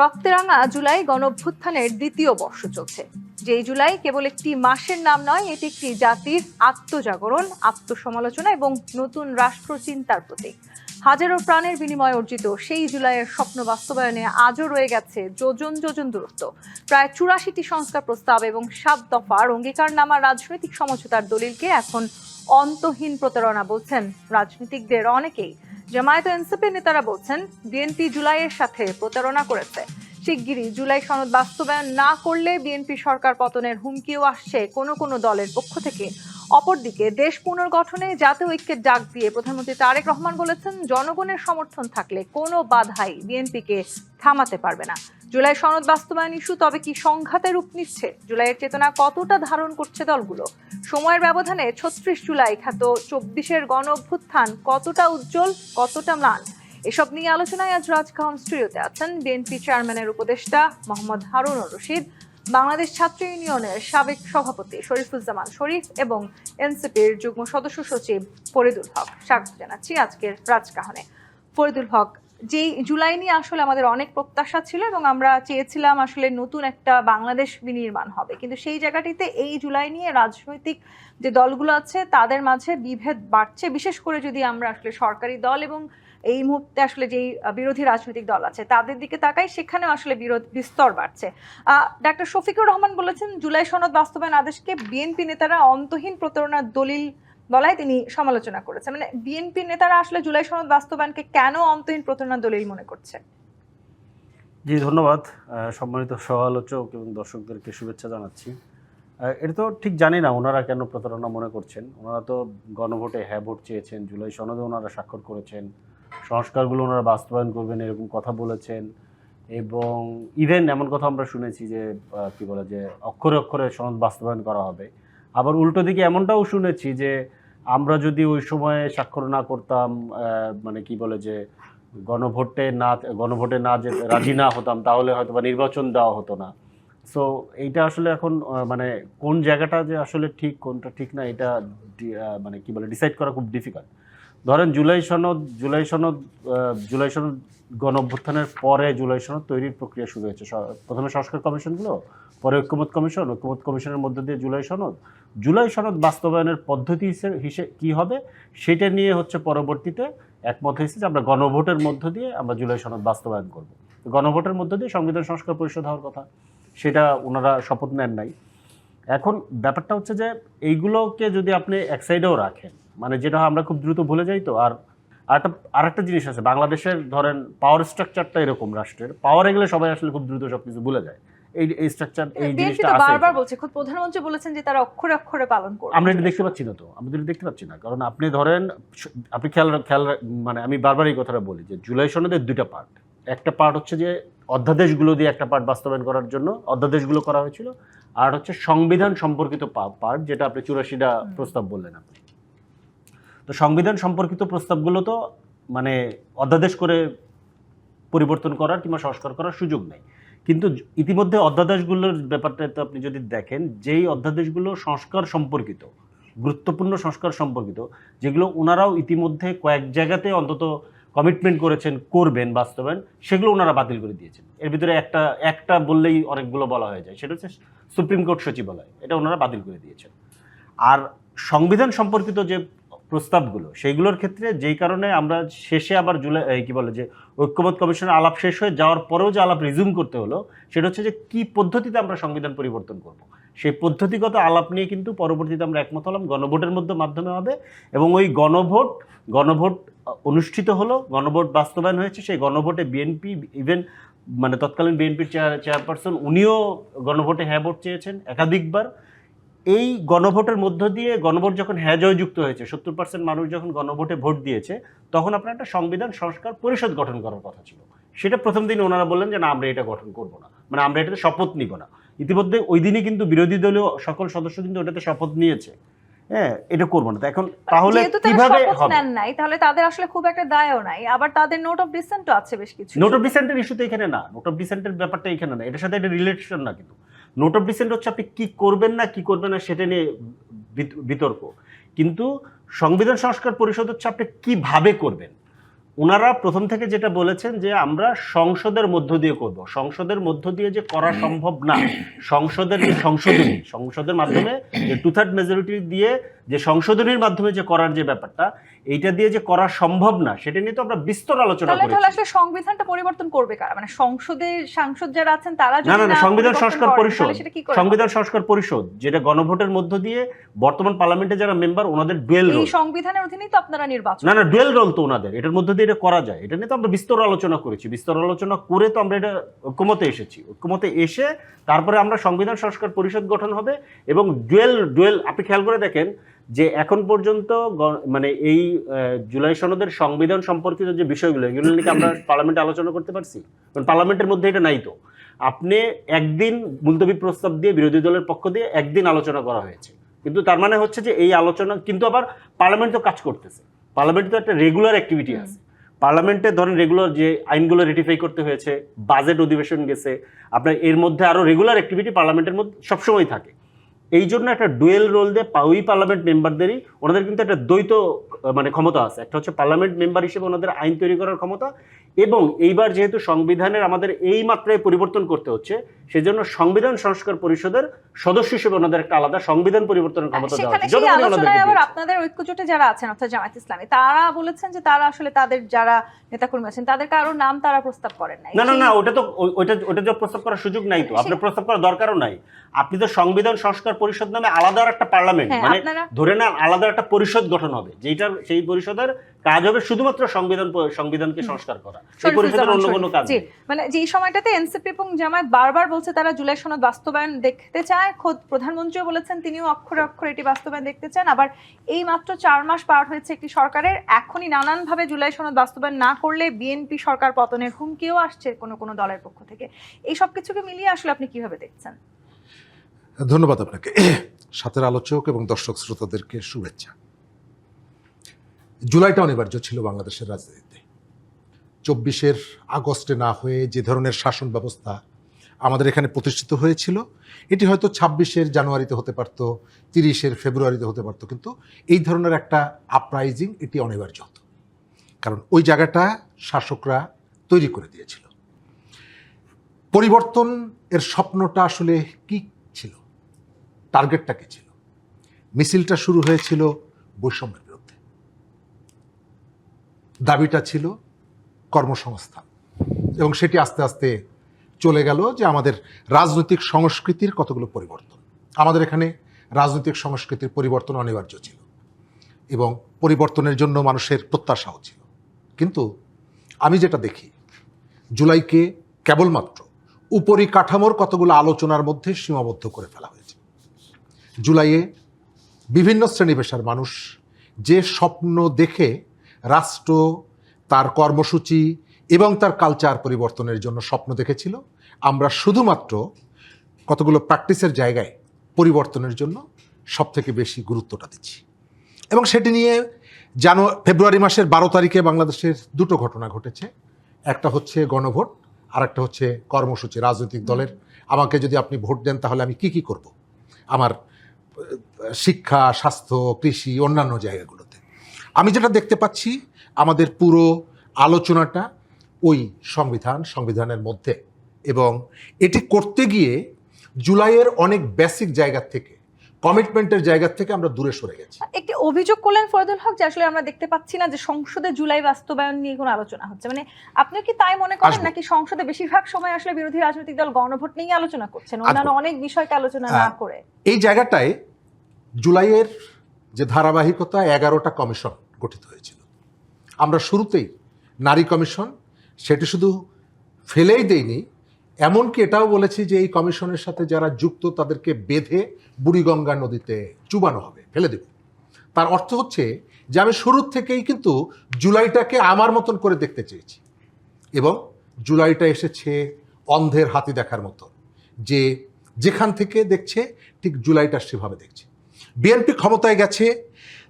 রক্তরাঙা জুলাই গণঅভ্যুত্থানের দ্বিতীয় বর্ষ চলছে। যেই জুলাই কেবল একটি মাসের নাম নয়, এটি একটি জাতির আত্মজাগরণ, আত্মসমালোচনা এবং নতুন রাষ্ট্র চিন্তার প্রতীক। হাজারো প্রাণের বিনিময়ে অর্জিত সেই জুলাইয়ের স্বপ্ন বাস্তবায়নে আজও রয়ে গেছে যোজন যোজন দূরত্ব। প্রায় ৮৪টি সংস্কার প্রস্তাব এবং ৭ দফার অঙ্গীকারনামা রাজনৈতিক সমঝোতার দলিলকে এখন অন্তহীন প্রতারণা বলছেন রাজনীতিকদের অনেকেই। জামায়াত ও এনসিপির নেতারা বলছেন, বিএনপি জুলাইয়ের সাথে প্রতারণা করেছে। শিগগিরই জুলাই সনদ বাস্তবায়ন না করলে বিএনপি সরকার পতনের হুমকিও আসছে কোনো কোনো দলের পক্ষ থেকে। অপরদিকে দেশ পুনর্গঠনে জাতীয় ঐক্যের ডাক দিয়ে প্রধানমন্ত্রী তারেক রহমান বলেছেন, জনগণের সমর্থন থাকলে কোনো বাধাই বিএনপিকে থামাতে পারবে না। জুলাই সনদ বাস্তবায়ন ইস্যু তবে কি সংঘাতের রূপ নিচ্ছে? জুলাইয়ের চেতনা কতটা ধারণ করছে দলগুলো? সময়ের ব্যবধানে ৩৬ জুলাই খ্যাত ২৪-এর গণ অভ্যুত্থান কতটা উজ্জ্বল, কতটা ম্লান? এসব নিয়ে আলোচনায় আজ রাজকাহন স্টুডিওতে আছেন বিএনপি চেয়ারম্যানের উপদেষ্টা মোহাম্মদ হারুনুর রশিদ, বাংলাদেশ ছাত্র ইউনিয়নের সাবেক সভাপতি শরীফুজ্জামান শরীফ এবং এনসিপির যুগ্ম সদস্য সচিব ফরিদুল হক। স্বাগত জানাচ্ছি আজকের রাজকাহনে। ফরিদুল হক, যেই জুলাই নিয়ে আসলে আমাদের অনেক প্রত্যাশা ছিল এবং আমরা চেয়েছিলাম আসলে নতুন একটা বাংলাদেশ বিনির্মাণ হবে, কিন্তু সেই জায়গাটিতে এই জুলাই নিয়ে রাজনৈতিক যে দলগুলো আছে তাদের মাঝে বিভেদ বাড়ছে। বিশেষ করে যদি আমরা আসলে সরকারি দল এবং এই মুহূর্তে আসলে যেই বিরোধী রাজনৈতিক দল আছে তাদের দিকে তাকাই, সেখানেও আসলে বিরোধ বিস্তর বাড়ছে। ডাক্তার শফিকুর রহমান বলেছেন, জুলাই সনদ বাস্তবায়ন আদেশকে বিএনপি নেতারা অন্তহীন প্রতারণার দলিল বলায় তিনি সমালোচনা করেছেন। মানে বিএনপি নেতারা আসলে জুলাই সনদ বাস্তবায়নকে কেন অন্তহীন প্রতারণার দলিল মনে করছে? জি ধন্যবাদ। সম্মানিত সহ-আলোচক এবং দর্শকদেরকে শুভেচ্ছা জানাচ্ছি। এটা তো ঠিক জানি না ওনারা কেন প্রতারণা মনে করছেন। ওনারা তো গণভোটে হ্যাঁ ভোট চেয়েছেন, জুলাই সনদে ওনারা স্বাক্ষর করেছেন, সংস্কারগুলো ওনারা বাস্তবায়ন করবেন এরকম কথা বলেছেন, এবং ইভেন এমন কথা আমরা শুনেছি যে কি বলে যে অক্ষরে অক্ষরে সনদ বাস্তবায়ন করা হবে। আবার উল্টো দিকে এমনটাও শুনেছি যে আমরা যদি ওই সময়ে স্বাক্ষর না করতাম, মানে কি বলে যে গণভোটে না যে রাজি না হতাম, তাহলে হয়তো বা নির্বাচন দেওয়া হতো না। সো এইটা আসলে এখন মানে কোন জায়গাটা যে আসলে ঠিক কোনটা ঠিক না, এটা মানে কি বলে ডিসাইড করা খুব ডিফিকাল্ট। ধরেন জুলাই সনদ গণ অভ্যুত্থানের পরে জুলাই সনদ তৈরির প্রক্রিয়া শুরু হয়েছে। প্রথমে সংস্কার কমিশনগুলো, পরে ঐক্যমত কমিশনের মধ্যে দিয়ে জুলাই সনদ বাস্তবায়নের পদ্ধতি হিসেবে কী হবে সেটা নিয়ে হচ্ছে পরবর্তীতে একমত হয়েছে যে আমরা গণভোটের মধ্য দিয়ে আমরা জুলাই সনদ বাস্তবায়ন করব। গণভোটের মধ্য দিয়ে সংবিধান সংস্কার পরিষদ হওয়ার কথা, সেটা ওনারা শপথ নেন নাই। এখন ব্যাপারটা হচ্ছে যে এইগুলোকে যদি আপনি এক সাইডেও রাখেন, মানে যেটা আমরা খুব দ্রুত ভুলে যাই। তো আর একটা জিনিস আছে, বাংলাদেশের ধরেন পাওয়ার স্ট্রাকচারটা এরকম, রাষ্ট্রের পাওয়ার এগুলো সবাই আসলে খুব দ্রুত সবকিছু ভুলে যায়। এই স্ট্রাকচার, এই জিনিসটা আছে। বারবার বলছে, খুব প্রধানমন্ত্রী বলেছেন যে তারা অক্ষরে অক্ষরে পালন করবে। আমরা এটা দেখতে পাচ্ছি না, তো আমাদের দেখতে পাচ্ছি না। কারণ আপনি ধরেন, আপনি খেয়াল মানে আমি বারবার এই কথাটা বলি যে জুলাই সনদের দুইটা পার্ট। একটা পার্ট হচ্ছে যে অধ্যাদেশগুলো দিয়ে একটা পার্ট বাস্তবায়ন করার জন্য অধ্যাদেশগুলো করা হয়েছিল, আর হচ্ছে সংবিধান সম্পর্কিত পার্ট, যেটা আপনি ৮৪টা প্রস্তাব বললেন আপনি। তো সংবিধান সম্পর্কিত প্রস্তাবগুলো তো মানে অধ্যাদেশ করে পরিবর্তন করার কিংবা সংস্কার করার সুযোগ নেই। কিন্তু ইতিমধ্যে অধ্যাদেশগুলোর ব্যাপারটা তো আপনি যদি দেখেন, যেই অধ্যাদেশগুলো সংস্কার সম্পর্কিত, গুরুত্বপূর্ণ সংস্কার সম্পর্কিত, যেগুলো ওনারাও ইতিমধ্যে কয়েক জায়গাতে অন্তত কমিটমেন্ট করেছেন করবেন বাস্তবায়ন, সেগুলো ওনারা বাতিল করে দিয়েছেন। এর ভিতরে একটা বললেই অনেকগুলো বলা হয়ে যায়, সেটা হচ্ছে সুপ্রিম কোর্ট সচিবালয়, এটা ওনারা বাতিল করে দিয়েছেন। আর সংবিধান সম্পর্কিত যে প্রস্তাবগুলো, সেইগুলোর ক্ষেত্রে যেই কারণে আমরা শেষে আবার ঐক্যমত কমিশনের আলাপ শেষ হয়ে যাওয়ার পরেও যে আলাপ রিজিউম করতে হলো, সেটা হচ্ছে যে কি পদ্ধতিতে আমরা সংবিধান পরিবর্তন করব। সেই পদ্ধতিগত আলাপ নিয়ে কিন্তু পরবর্তীতে আমরা একমত হলাম, গণভোটের মাধ্যমে হবে। এবং ওই গণভোট অনুষ্ঠিত হলো, গণভোট বাস্তবায়ন হয়েছে। সেই গণভোটে বিএনপি, ইভেন মানে তৎকালীন বিএনপির চেয়ারপারসন, উনিও গণভোটে হ্যাঁ ভোট চেয়েছেন একাধিকবার। এই গণভোটের মধ্য দিয়ে, গণভোট যখন হ্যাঁ জয়যুক্ত হয়েছে, ৭০% মানুষ যখন গণভোটে ভোট দিয়েছে, তখন আপনার একটা সংবিধান সংস্কার পরিষদ গঠন করার কথা ছিল। সেটা প্রথম দিন ওনারা বললেন যে না, আমরা এটা গঠন করব না, মানে আমরা এটাতে শপথ নিব না। ইতিমধ্যে ওই দিনই কিন্তু বিরোধী দলীয় সকল সদস্য কিন্তু ওটাতে শপথ নিয়েছে, হ্যাঁ এটা করবো না। এখন তাহলে কিভাবে হবে? নাই, তাহলে তাদের আসলে খুব একটা দায়ও নাই। আবার তাদের নোট অফ ডিসেন্টও আছে বেশ কিছু। নোট অফ ডিসেন্টের ইস্যুতে এখানে না, নোট অফ ডিসেন্টের ব্যাপারটা এখানে না, এটার সাথে এটা রিলেশন না। কিন্তু নোট অফ ডিসেন্ট হচ্ছে আপনি কি করবেন না সেটা নিয়ে বিতর্ক। কিন্তু সংবিধান সংস্কার পরিষদ হচ্ছে আপনি কিভাবে করবেন। ওনারা প্রথম থেকে যেটা বলেছেন যে আমরা সংসদের মধ্য দিয়ে করব, সংসদের মধ্য দিয়ে যে করা সম্ভব না, সংসদের যে সংসদের মাধ্যমে যে 2/3 মেজরিটি দিয়ে যে সংশোধনীর মাধ্যমে যে করার যে ব্যাপারটা, এইটা দিয়ে যে করা সম্ভব না, সেটা নিয়ে তো আমরা বিস্তর আলোচনা তাহলে করেছি। আসলে সংবিধানটা পরিবর্তন করবে কারা? মানে সংসদের সাংসদ যারা আছেন তারা যদি না, সংবিধান সংস্কার পরিষদ, সেটা কি করে? সংবিধান সংস্কার পরিষদ যেটা গণভোটের মধ্য দিয়ে বর্তমান পার্লামেন্টে যারা মেম্বার ওনাদের ডুয়েল রোল। এই সংবিধানের অধীনেই তো আপনারা নির্বাচন। না, ডুয়েল রোল তো ওনাদের, এটার মধ্য দিয়ে এটা করা যায়। এটা নিয়ে তো আমরা বিস্তর আলোচনা করেছি, বিস্তর আলোচনা করে তো আমরা এটা ঐক্যমতে এসেছি। ঐক্যমতে এসে তারপরে আমরা সংবিধান সংস্কার পরিষদ গঠন হবে এবং ডুয়েল আপনি খেয়াল করে দেখেন যে এখন পর্যন্ত মানে এই জুলাই সনদের সংবিধান সম্পর্কিত যে বিষয়গুলো, এগুলো নিয়ে আমরা পার্লামেন্টে আলোচনা করতে পারছি? কারণ পার্লামেন্টের মধ্যে এটা নাই তো। আপনি একদিন মুলতবি প্রস্তাব দিয়ে বিরোধী দলের পক্ষ দিয়ে একদিন আলোচনা করা হয়েছে, কিন্তু তার মানে হচ্ছে যে এই আলোচনা কিন্তু আবার পার্লামেন্ট তো কাজ করতেছে। পার্লামেন্টে তো একটা রেগুলার অ্যাক্টিভিটি আছে। পার্লামেন্টে ধরেন রেগুলার যে আইনগুলো রেটিফাই করতে হয়েছে, বাজেট অধিবেশন গেছে, আপনার এর মধ্যে আরো রেগুলার অ্যাক্টিভিটি পার্লামেন্টের মধ্যে সবসময় থাকে। এই জন্য একটা ডুয়েল রোল দিয়ে ওই পার্লামেন্ট মেম্বারদেরই, ওনাদের কিন্তু একটা দ্বৈত মানে ক্ষমতা আছে। একটা হচ্ছে পার্লামেন্ট মেম্বার হিসেবে ওনাদের আইন তৈরি করার ক্ষমতা, এবং এইবার যেহেতু সংবিধানের আমাদের এই মাত্রায় পরিবর্তন করতে হচ্ছে, সেজন্য সংবিধান সংস্কার পরিষদের সদস্য হিসেবে ওনাদের একটা আলাদা সংবিধান পরিবর্তনের ক্ষমতা দেওয়া হচ্ছে। সেখানে সেই আলোচনায় আবার আপনাদের ঐক্যজোটে যারা আছেন অর্থাৎ জামায়াত ইসলামী, তারা বলেছেন যে তারা আসলে তাদের যারা নেতাকর্মী আছেন তাদের কারো নাম তারা প্রস্তাব করেন নাই। না, ওটা যে প্রস্তাব করার সুযোগ নাই তো, আপনার প্রস্তাব করার দরকারও নাই। আপনি তো সংবিধান সংস্কার পরিষদ নামে আলাদা একটা পার্লামেন্ট, মানে ধরে নেন আলাদা একটা পরিষদ গঠন হবে, যেটার সেই পরিষদের কাজ হবে শুধুমাত্র সংবিধানকে সংস্কার করা। সেই পরিষদের অন্য কোনো কাজ নেই। মানে যে সময়টাতে এনসিপি এবং জামায়াত বারবার বলছে তারা জুলাই সনদ বাস্তবায়ন দেখতে চায়, খোদ প্রধানমন্ত্রীও বলেছেন তিনিও অক্ষরে অক্ষরে এটি বাস্তবায়ন দেখতে চান। আবার এই মাত্র 4 মাস পার হয়েছে একটি সরকারের, এখনই নানানভাবে জুলাই সনদ বাস্তবায়ন না করলে বিএনপি সরকার পতনের হুমকিও আসছে কোনো দলের পক্ষ থেকে। এই সব কিছুকে মিলিয়ে আসলে আপনি কিভাবে দেখছেন? ধন্যবাদ আপনাকে, সাথের আলোচক এবং দর্শক শ্রোতাদেরকে শুভেচ্ছা। জুলাইটা অনিবার্য ছিল বাংলাদেশের রাজনীতিতে। 24 আগস্টে না হয়ে যে ধরনের শাসন ব্যবস্থা আমাদের এখানে প্রতিষ্ঠিত হয়েছিল, এটি হয়তো 26 জানুয়ারিতে হতে পারত, 30 ফেব্রুয়ারিতে হতে পারত, কিন্তু এই ধরনের একটা আপরাইজিং এটি অনিবার্য হতো, কারণ ওই জায়গাটা শাসকরা তৈরি করে দিয়েছিল। পরিবর্তন এর স্বপ্নটা আসলে কি ছিল, টার্গেটটা কি ছিল? মিছিলটা শুরু হয়েছিল বৈষম্যের বিরুদ্ধে, দাবিটা ছিল কর্মসংস্থান, এবং সেটি আস্তে আস্তে চলে গেল যে আমাদের রাজনৈতিক সংস্কৃতির কতগুলো পরিবর্তন। আমাদের এখানে রাজনৈতিক সংস্কৃতির পরিবর্তন অনিবার্য ছিল এবং পরিবর্তনের জন্য মানুষের প্রত্যাশাও ছিল। কিন্তু আমি যেটা দেখি, জুলাইকে কেবলমাত্র উপরিকাঠামোর কতগুলো আলোচনার মধ্যে সীমাবদ্ধ করে ফেলা হয়েছে। জুলাইয়ে বিভিন্ন শ্রেণী পেশার মানুষ যে স্বপ্ন দেখে রাষ্ট্র তার কর্মসূচি এবং তার কালচার পরিবর্তনের জন্য স্বপ্ন দেখেছিল, আমরা শুধুমাত্র কতগুলো প্র্যাকটিসের জায়গায় পরিবর্তনের জন্য সবথেকে বেশি গুরুত্বটা দিচ্ছি। এবং সেটি নিয়ে ফেব্রুয়ারি মাসের 12 তারিখে বাংলাদেশের দুটো ঘটনা ঘটেছে। একটা হচ্ছে গণভোট, আর একটা হচ্ছে কর্মসূচি। রাজনৈতিক দলের আমাকে যদি আপনি ভোট দেন তাহলে আমি কি করব আমার শিক্ষা, স্বাস্থ্য, কৃষি, অন্যান্য জায়গাগুলোতে। আমি যেটা দেখতে পাচ্ছি, আমাদের পুরো আলোচনাটা ওই সংবিধানের মধ্যে, এবং এটি করতে গিয়ে জুলাইয়ের অনেক বেসিক জায়গা থেকে, কমিটমেন্টের জায়গা থেকে আমরা দূরে সরে গেছি। একটি অভিযোগ করলেন ফরিদুল হক যে আসলে আমরা দেখতে পাচ্ছি না যে সংসদে জুলাই বাস্তবায়ন নিয়ে কোনো আলোচনা হচ্ছে। মানে আপনি কি তাই মনে করেন নাকি সংসদে বেশিরভাগ সময় আসলে বিরোধী রাজনৈতিক দল গণভোট নিয়ে আলোচনা করছেন, অন্যান্য অনেক বিষয়কে আলোচনা না করে? এই জায়গাটায় জুলাইয়ের যে ধারাবাহিকতা, 11টা কমিশন গঠিত হয়েছিল। আমরা শুরুতেই নারী কমিশন, সেটি শুধু ফেলেই দেইনি, এমনকি এটাও বলেছি যে এই কমিশনের সাথে যারা যুক্ত তাদেরকে বেঁধে বুড়িগঙ্গা নদীতে চুবানো হবে, ফেলে দেব। তার অর্থ হচ্ছে যে আমি শুরুর থেকেই কিন্তু জুলাইটাকে আমার মতন করে দেখতে চেয়েছি, এবং জুলাইটা এসেছে অন্ধের হাতি দেখার মতো, যে যেখান থেকে দেখছে ঠিক জুলাইটা সেভাবে দেখছে। বিএনপি ক্ষমতায় গেছে,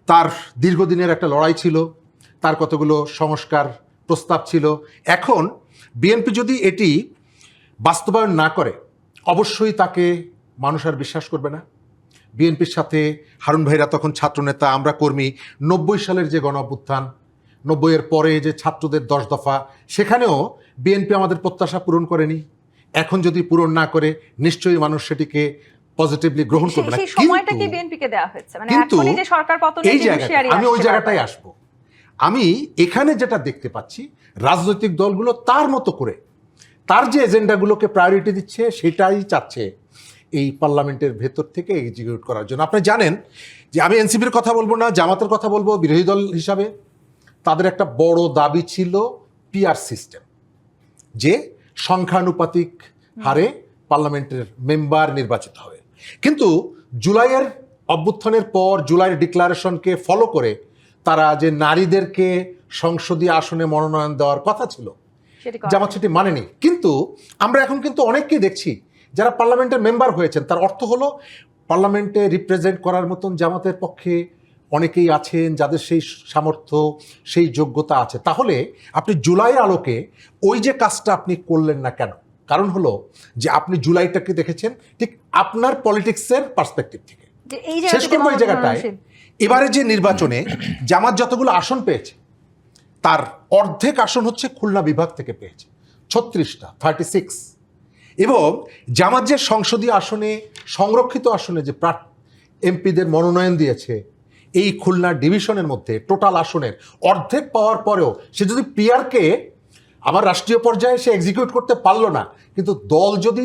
তার দীর্ঘদিনের একটা লড়াই ছিল, তার কতগুলো সংস্কার প্রস্তাব ছিল। এখন বিএনপি যদি এটি বাস্তবায়ন না করে, অবশ্যই তাকে মানুষ আর বিশ্বাস করবে না। বিএনপির সাথে হারুন ভাইরা তখন ছাত্রনেতা, আমরা কর্মী, 90 সালের যে গণ অভ্যুত্থান, 90-এর পরে যে ছাত্রদের 10 দফা, সেখানেও বিএনপি আমাদের প্রত্যাশা পূরণ করেনি। এখন যদি পূরণ না করে নিশ্চয়ই মানুষ সেটিকে পজিটিভলি গ্রহণ করবে না। সেই সময়টা কি কিন্তু বিএনপিকে দেওয়া হয়েছে, মানে কিন্তু এখনই যে সরকার পতনের এই যে জায়গাটা হুঁশিয়ারি আমি ওই আসছে জায়গাটাই বারবার। আসবো। আমি এখানে যেটা দেখতে পাচ্ছি, রাজনৈতিক দলগুলো তার মতো করে তার যে এজেন্ডাগুলোকে প্রায়োরিটি দিচ্ছে সেটাই চাচ্ছে এই পার্লামেন্টের ভেতর থেকে এক্সিকিউট করার জন্য। আপনি জানেন যে আমি এনসিপির কথা বলবো না, জামাতের কথা বলবো, বিরোধী দল হিসাবে তাদের একটা বড় দাবি ছিল পিআর সিস্টেম, যে সংখ্যানুপাতিক হারে পার্লামেন্টের মেম্বার নির্বাচিত হবে। কিন্তু জুলাইয়ের অভ্যুত্থানের পর জুলাইয়ের ডিক্লারেশনকে ফলো করে তারা যে নারীদেরকে সংসদীয় আসনে মনোনয়ন দেওয়ার কথা ছিল, সেটি করা জামাত সেটি মানেনি। কিন্তু আমরা এখন কিন্তু অনেককেই দেখছি যারা পার্লামেন্টের মেম্বার হয়েছেন, তার অর্থ হলো পার্লামেন্টে রিপ্রেজেন্ট করার মতন জামাতের পক্ষে অনেকেই আছেন যাদের সেই সামর্থ্য, সেই যোগ্যতা আছে। তাহলে আপনি জুলাইয়ের আলোকে ওই যে কাজটা আপনি করলেন না কেন? কারণ হলো যে আপনি জুলাইটাকে দেখেছেন ঠিক আপনার পলিটিক্সের পার্সপেক্টিভ থেকে। যে এই শেষ জায়গাটাতে করবো এই মোহাম্মদ জায়গাটায়, রশিদ, এবারে যে নির্বাচনে জামাত যতগুলো আসন পেয়েছে তার অর্ধেক আসন হচ্ছে খুলনা বিভাগ থেকে পেয়েছে, 36টা, 36। এবং জামাত যে সংসদীয় আসনে, সংরক্ষিত আসনে যে এমপিদের মনোনয়ন দিয়েছে, এই খুলনা ডিভিশনের মধ্যে টোটাল আসনের অর্ধেক পাওয়ার পরেও সে যদি পিআরকে আবার রাষ্ট্রীয় পর্যায়ে সে এক্সিকিউট করতে পারলো না, কিন্তু দল যদি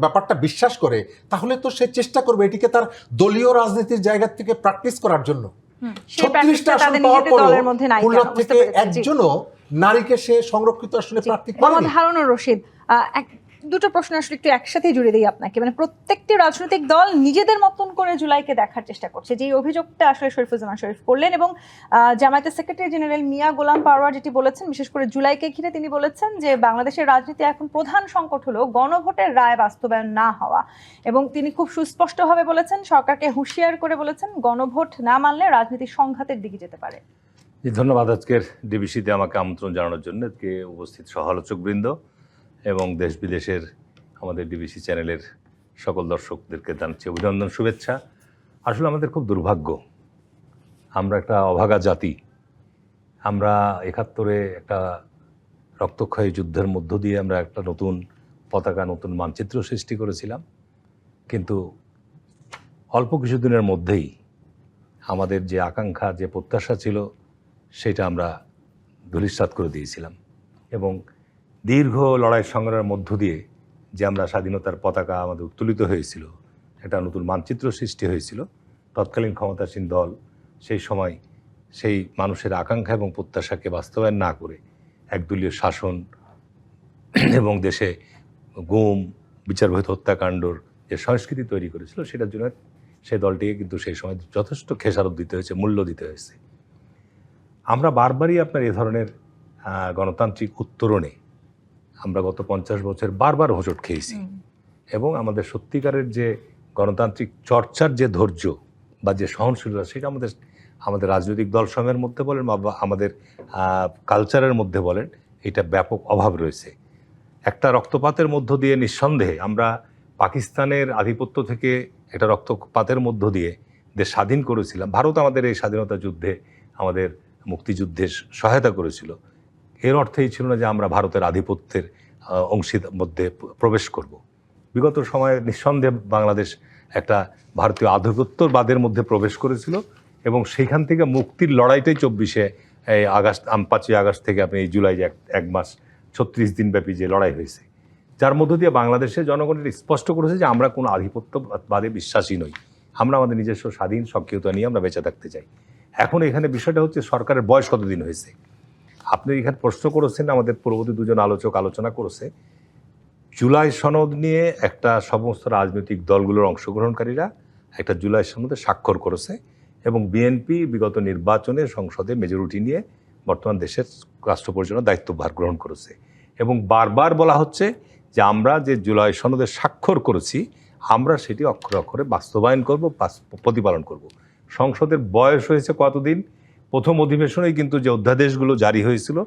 ব্যাপারটা বিশ্বাস করে তাহলে তো সে চেষ্টা করবে এটিকে তার দলীয় রাজনীতির জায়গা থেকে প্র্যাকটিস করার জন্য। সেই 36টা প্র্যাকটিসটা আসন তাদের পাওয়ার নিজেদের পরেও দলের মধ্যে নাই খুলনা কেন, বুঝতে থেকে পেরেছি। জি। একজনও নারীকে সে সংরক্ষিত আসনে প্রার্থী মোহাম্মদ করেনি। হারুনুর রশিদ, দুটো প্রশ্ন আসলে একটু একসাথে জুড়ে দিই আপনাকে। মানে প্রত্যেকটি রাজনৈতিক দল নিজেদের মতন করে জুলাইকে দেখার চেষ্টা করছে, যে অভিযোগটা আসলে শরীফুজ্জামান শরীফ করলেন। এবং জামায়াতের সেক্রেটারি জেনারেল মিয়া গোলাম পারওয়ার যেটি বলেছেন, বিশেষ করে জুলাইকে ঘিরে তিনি বলেছেন যে বাংলাদেশের রাজনীতি এখন প্রধান সংকট হলো গণভোটের রায় বাস্তবায়ন না হওয়া। এবং তিনি খুব সুস্পষ্টভাবে বলেছেন, সরকারকে হুঁশিয়ার করে বলেছেন, গণভোট না মানলে রাজনীতি সংঘাতের দিকে যেতে পারে। ধন্যবাদ আজকের ডিবিসিতে আমাকে আমন্ত্রণ জানানোর জন্য। আজকে উপস্থিত সহালোচকবৃন্দ এবং দেশ বিদেশের আমাদের ডিবিসি চ্যানেলের সকল দর্শকদেরকে জানাচ্ছি অভিনন্দন, শুভেচ্ছা। আসলে আমাদের খুব দুর্ভাগ্য, আমরা একটা অভাগা জাতি। আমরা 71-এ একটা রক্তক্ষয়ী যুদ্ধের মধ্য দিয়ে আমরা একটা নতুন পতাকা, নতুন মানচিত্র সৃষ্টি করেছিলাম। কিন্তু অল্প কিছুদিনের মধ্যেই আমাদের যে আকাঙ্ক্ষা, যে প্রত্যাশা ছিল, সেটা আমরা ধূলিসাৎ করে দিয়েছিলাম। এবং দীর্ঘ লড়াই সংগ্রামের মধ্য দিয়ে যে আমরা স্বাধীনতার পতাকা আমাদের উত্তোলিত হয়েছিল, একটা নতুন মানচিত্র সৃষ্টি হয়েছিল, তৎকালীন ক্ষমতাসীন দল সেই সময় সেই মানুষের আকাঙ্ক্ষা এবং প্রত্যাশাকে বাস্তবায়ন না করে একদলীয় শাসন এবং দেশে গুম, বিচারবহির্ভূত হত্যাকাণ্ডর যে সংস্কৃতি তৈরি করেছিল, সেটার জন্য সেই দলটিকে কিন্তু সেই সময় যথেষ্ট খেসারত দিতে হয়েছে, মূল্য দিতে হয়েছে। আমরা বারবারই আপনার এ ধরনের গণতান্ত্রিক উত্তরণে আমরা গত 50 বছর বারবার হোঁচট খেয়েছি। এবং আমাদের সত্যিকারের যে গণতান্ত্রিক চর্চার যে ধৈর্য বা যে সহনশীলতা, সেটা আমাদের রাজনৈতিক দলসমূহের মধ্যে বলেন বা আমাদের কালচারের মধ্যে বলেন, এটা ব্যাপক অভাব রয়েছে। একটা রক্তপাতের মধ্য দিয়ে নিঃসন্দেহে আমরা পাকিস্তানের আধিপত্য থেকে একটা রক্তপাতের মধ্য দিয়ে দেশ স্বাধীন করেছিলাম। ভারত আমাদের এই স্বাধীনতা যুদ্ধে, আমাদের মুক্তিযুদ্ধে সহায়তা করেছিল। এর অর্থেই ছিল না যে আমরা ভারতের আধিপত্যের অংশীর মধ্যে প্রবেশ করব। বিগত সময়ে নিঃসন্দেহে বাংলাদেশ একটা ভারতীয় আধিপত্যবাদের মধ্যে প্রবেশ করেছিল এবং সেইখান থেকে মুক্তির লড়াইটাই 24শে আগস্ট, 5ই আগস্ট থেকে আপনি এই জুলাই যে এক মাস 36 দিন ব্যাপী যে লড়াই হয়েছে, যার মধ্য দিয়ে বাংলাদেশের জনগণের স্পষ্ট করেছে যে আমরা কোনো আধিপত্যবাদে বিশ্বাসী নই, আমরা আমাদের নিজস্ব স্বাধীন সক্রিয়তা নিয়ে আমরা বেঁচে থাকতে চাই। এখন এখানে বিষয়টা হচ্ছে সরকারের বয়স কতদিন হয়েছে। আপনি এখানে প্রশ্ন করেছেন, আমাদের পূর্ববর্তী দুজন আলোচক আলোচনা করেছে, জুলাই সনদ নিয়ে একটা সমস্ত রাজনৈতিক দলগুলোর অংশগ্রহণকারীরা একটা জুলাই সনদে স্বাক্ষর করেছে এবং বিএনপি বিগত নির্বাচনে সংসদে মেজরিটি নিয়ে বর্তমান দেশের রাষ্ট্র পরিচালনার দায়িত্বভার গ্রহণ করেছে। এবং বারবার বলা হচ্ছে যে আমরা যে জুলাই সনদে স্বাক্ষর করেছি, আমরা সেটি অক্ষরে অক্ষরে বাস্তবায়ন করব, প্রতিপালন করব। সংসদের বয়স হয়েছে কতদিন? প্রথম অধিবেশনেই কিন্তু যে অধ্যাদেশগুলো জারি হয়েছিল,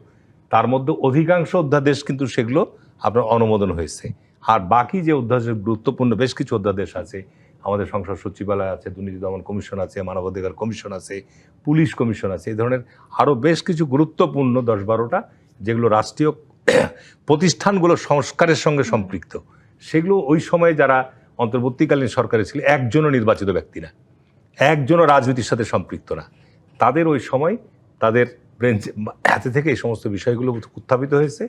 তার মধ্যে অধিকাংশ অধ্যাদেশ কিন্তু সেগুলো আপনার অনুমোদন হয়েছে। আর বাকি যে অধ্যাদেশ, গুরুত্বপূর্ণ বেশ কিছু অধ্যাদেশ আছে, আমাদের সংসদ সচিবালয় আছে, দুর্নীতি দমন কমিশন আছে, মানবাধিকার কমিশন আছে, পুলিশ কমিশন আছে, এই ধরনের আরও বেশ কিছু গুরুত্বপূর্ণ 10-12টা যেগুলো রাষ্ট্রীয় প্রতিষ্ঠানগুলো সংস্কারের সঙ্গে সম্পৃক্ত, সেগুলো ওই সময়ে যারা অন্তর্বর্তীকালীন সরকারে ছিল একজনও নির্বাচিত ব্যক্তি না, একজনও রাজনীতির সাথে সম্পৃক্ত না, তাদের ওই সময় তাদের ব্রেঞ্চ হাতে থেকে এই সমস্ত বিষয়গুলো উত্থাপিত হয়েছে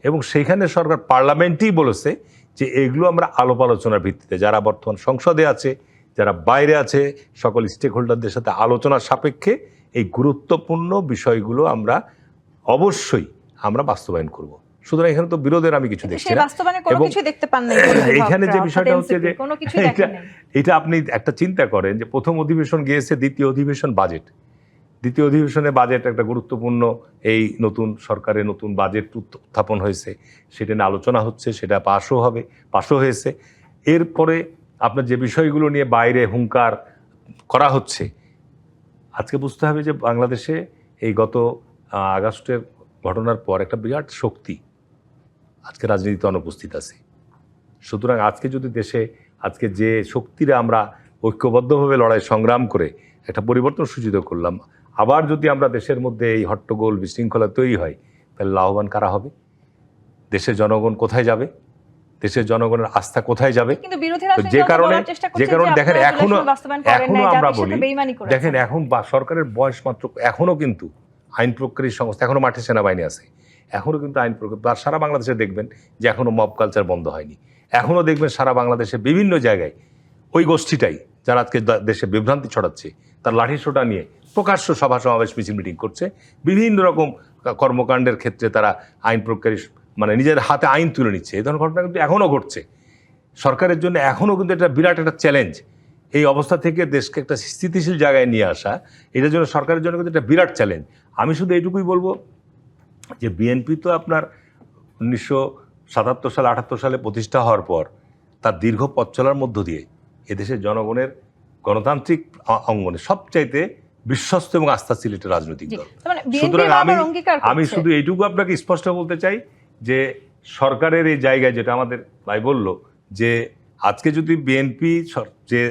এবং সেইখানে সরকার পার্লামেন্টেই বলেছে যে এগুলো আমরা আলাপ আলোচনার ভিত্তিতে যারা বর্তমান সংসদে আছে, যারা বাইরে আছে, সকল স্টেক হোল্ডারদের সাথে আলোচনার সাপেক্ষে এই গুরুত্বপূর্ণ বিষয়গুলো আমরা অবশ্যই আমরা বাস্তবায়ন করব। সুতরাং এখানে তো বিরোধের আমি কিছু দেখছি সেই না। বাস্তবায়নে কোনো এবং কিছু দেখতে পান নাই এখানে যে বিষয়টা হচ্ছে যে কোনো কিছু দেখেন নাই। এটা আপনি একটা চিন্তা করেন যে প্রথম অধিবেশন গিয়েছে, দ্বিতীয় অধিবেশন বাজেট, দ্বিতীয় অধিবেশনে বাজেট একটা গুরুত্বপূর্ণ, এই নতুন সরকারের নতুন বাজেট উত্থাপন হয়েছে, সেটা নিয়ে আলোচনা হচ্ছে, সেটা পাশও হয়েছে। এরপরে আপনার যে বিষয়গুলো নিয়ে বাইরে হুঙ্কার করা হচ্ছে, আজকে বুঝতে হবে যে বাংলাদেশে এই গত আগস্টের ঘটনার পর একটা বিরাট শক্তি আজকে রাজনীতিতে অনুপস্থিত আছে। সুতরাং আজকে যদি দেশে আজকে যে শক্তিরা আমরা ঐক্যবদ্ধভাবে লড়াই সংগ্রাম করে একটা পরিবর্তন সূচিত করলাম, আবার যদি আমরা দেশের মধ্যে এই হট্টগোল বিশৃঙ্খলা তৈরি হয়, তাহলে লাভবান কারা হবে? দেশের জনগণ কোথায় যাবে? দেশের জনগণের আস্থা কোথায় যাবে? কিন্তু বিরোধীরা তো যে কারণে দেখেন এখনো আমরা বলি, দেখেন এখন সরকারের বয়স মাত্র, এখনো কিন্তু আইন প্রক্রিয়ার সংস্থা, এখনো মাঠে সেনাবাহিনী আছে, এখনো কিন্তু আইন প্রক্রিয়া সারা বাংলাদেশে দেখবেন যে এখনো মব কালচার বন্ধ হয়নি, এখনো দেখবেন সারা বাংলাদেশে বিভিন্ন জায়গায় ওই গোষ্ঠীটাই যারা আজকে দেশে বিভ্রান্তি ছড়াচ্ছে, তার লাঠি সোটা নিয়ে প্রকাশ্য সভা সমাবেশ মিছিল মিটিং করছে, বিভিন্ন রকম কর্মকাণ্ডের ক্ষেত্রে তারা আইন প্রক্রিয়ার মানে নিজের হাতে আইন তুলে নিচ্ছে। এই ধরনের ঘটনা কিন্তু এখনও ঘটছে। সরকারের জন্য এখনও কিন্তু এটা বিরাট একটা চ্যালেঞ্জ, এই অবস্থা থেকে দেশকে একটা স্থিতিশীল জায়গায় নিয়ে আসা, এটার জন্য সরকারের জন্য কিন্তু একটা বিরাট চ্যালেঞ্জ। আমি শুধু এইটুকুই বলবো যে বিএনপি তো আপনার 1977 সালে 78 সালে প্রতিষ্ঠা হওয়ার পর তার দীর্ঘ পথ চলার মধ্য দিয়ে এদেশের জনগণের গণতান্ত্রিক অঙ্গনে সবচাইতে বিশ্বস্ত এবং আস্থাশীল একটা রাজনৈতিক দল। সুতরাং আমি শুধু এইটুকু আপনাকে স্পষ্ট বলতে চাই যে সরকারের এই জায়গায়, যেটা আমাদের ভাই বলল, যে আজকে যদি বিএনপি যে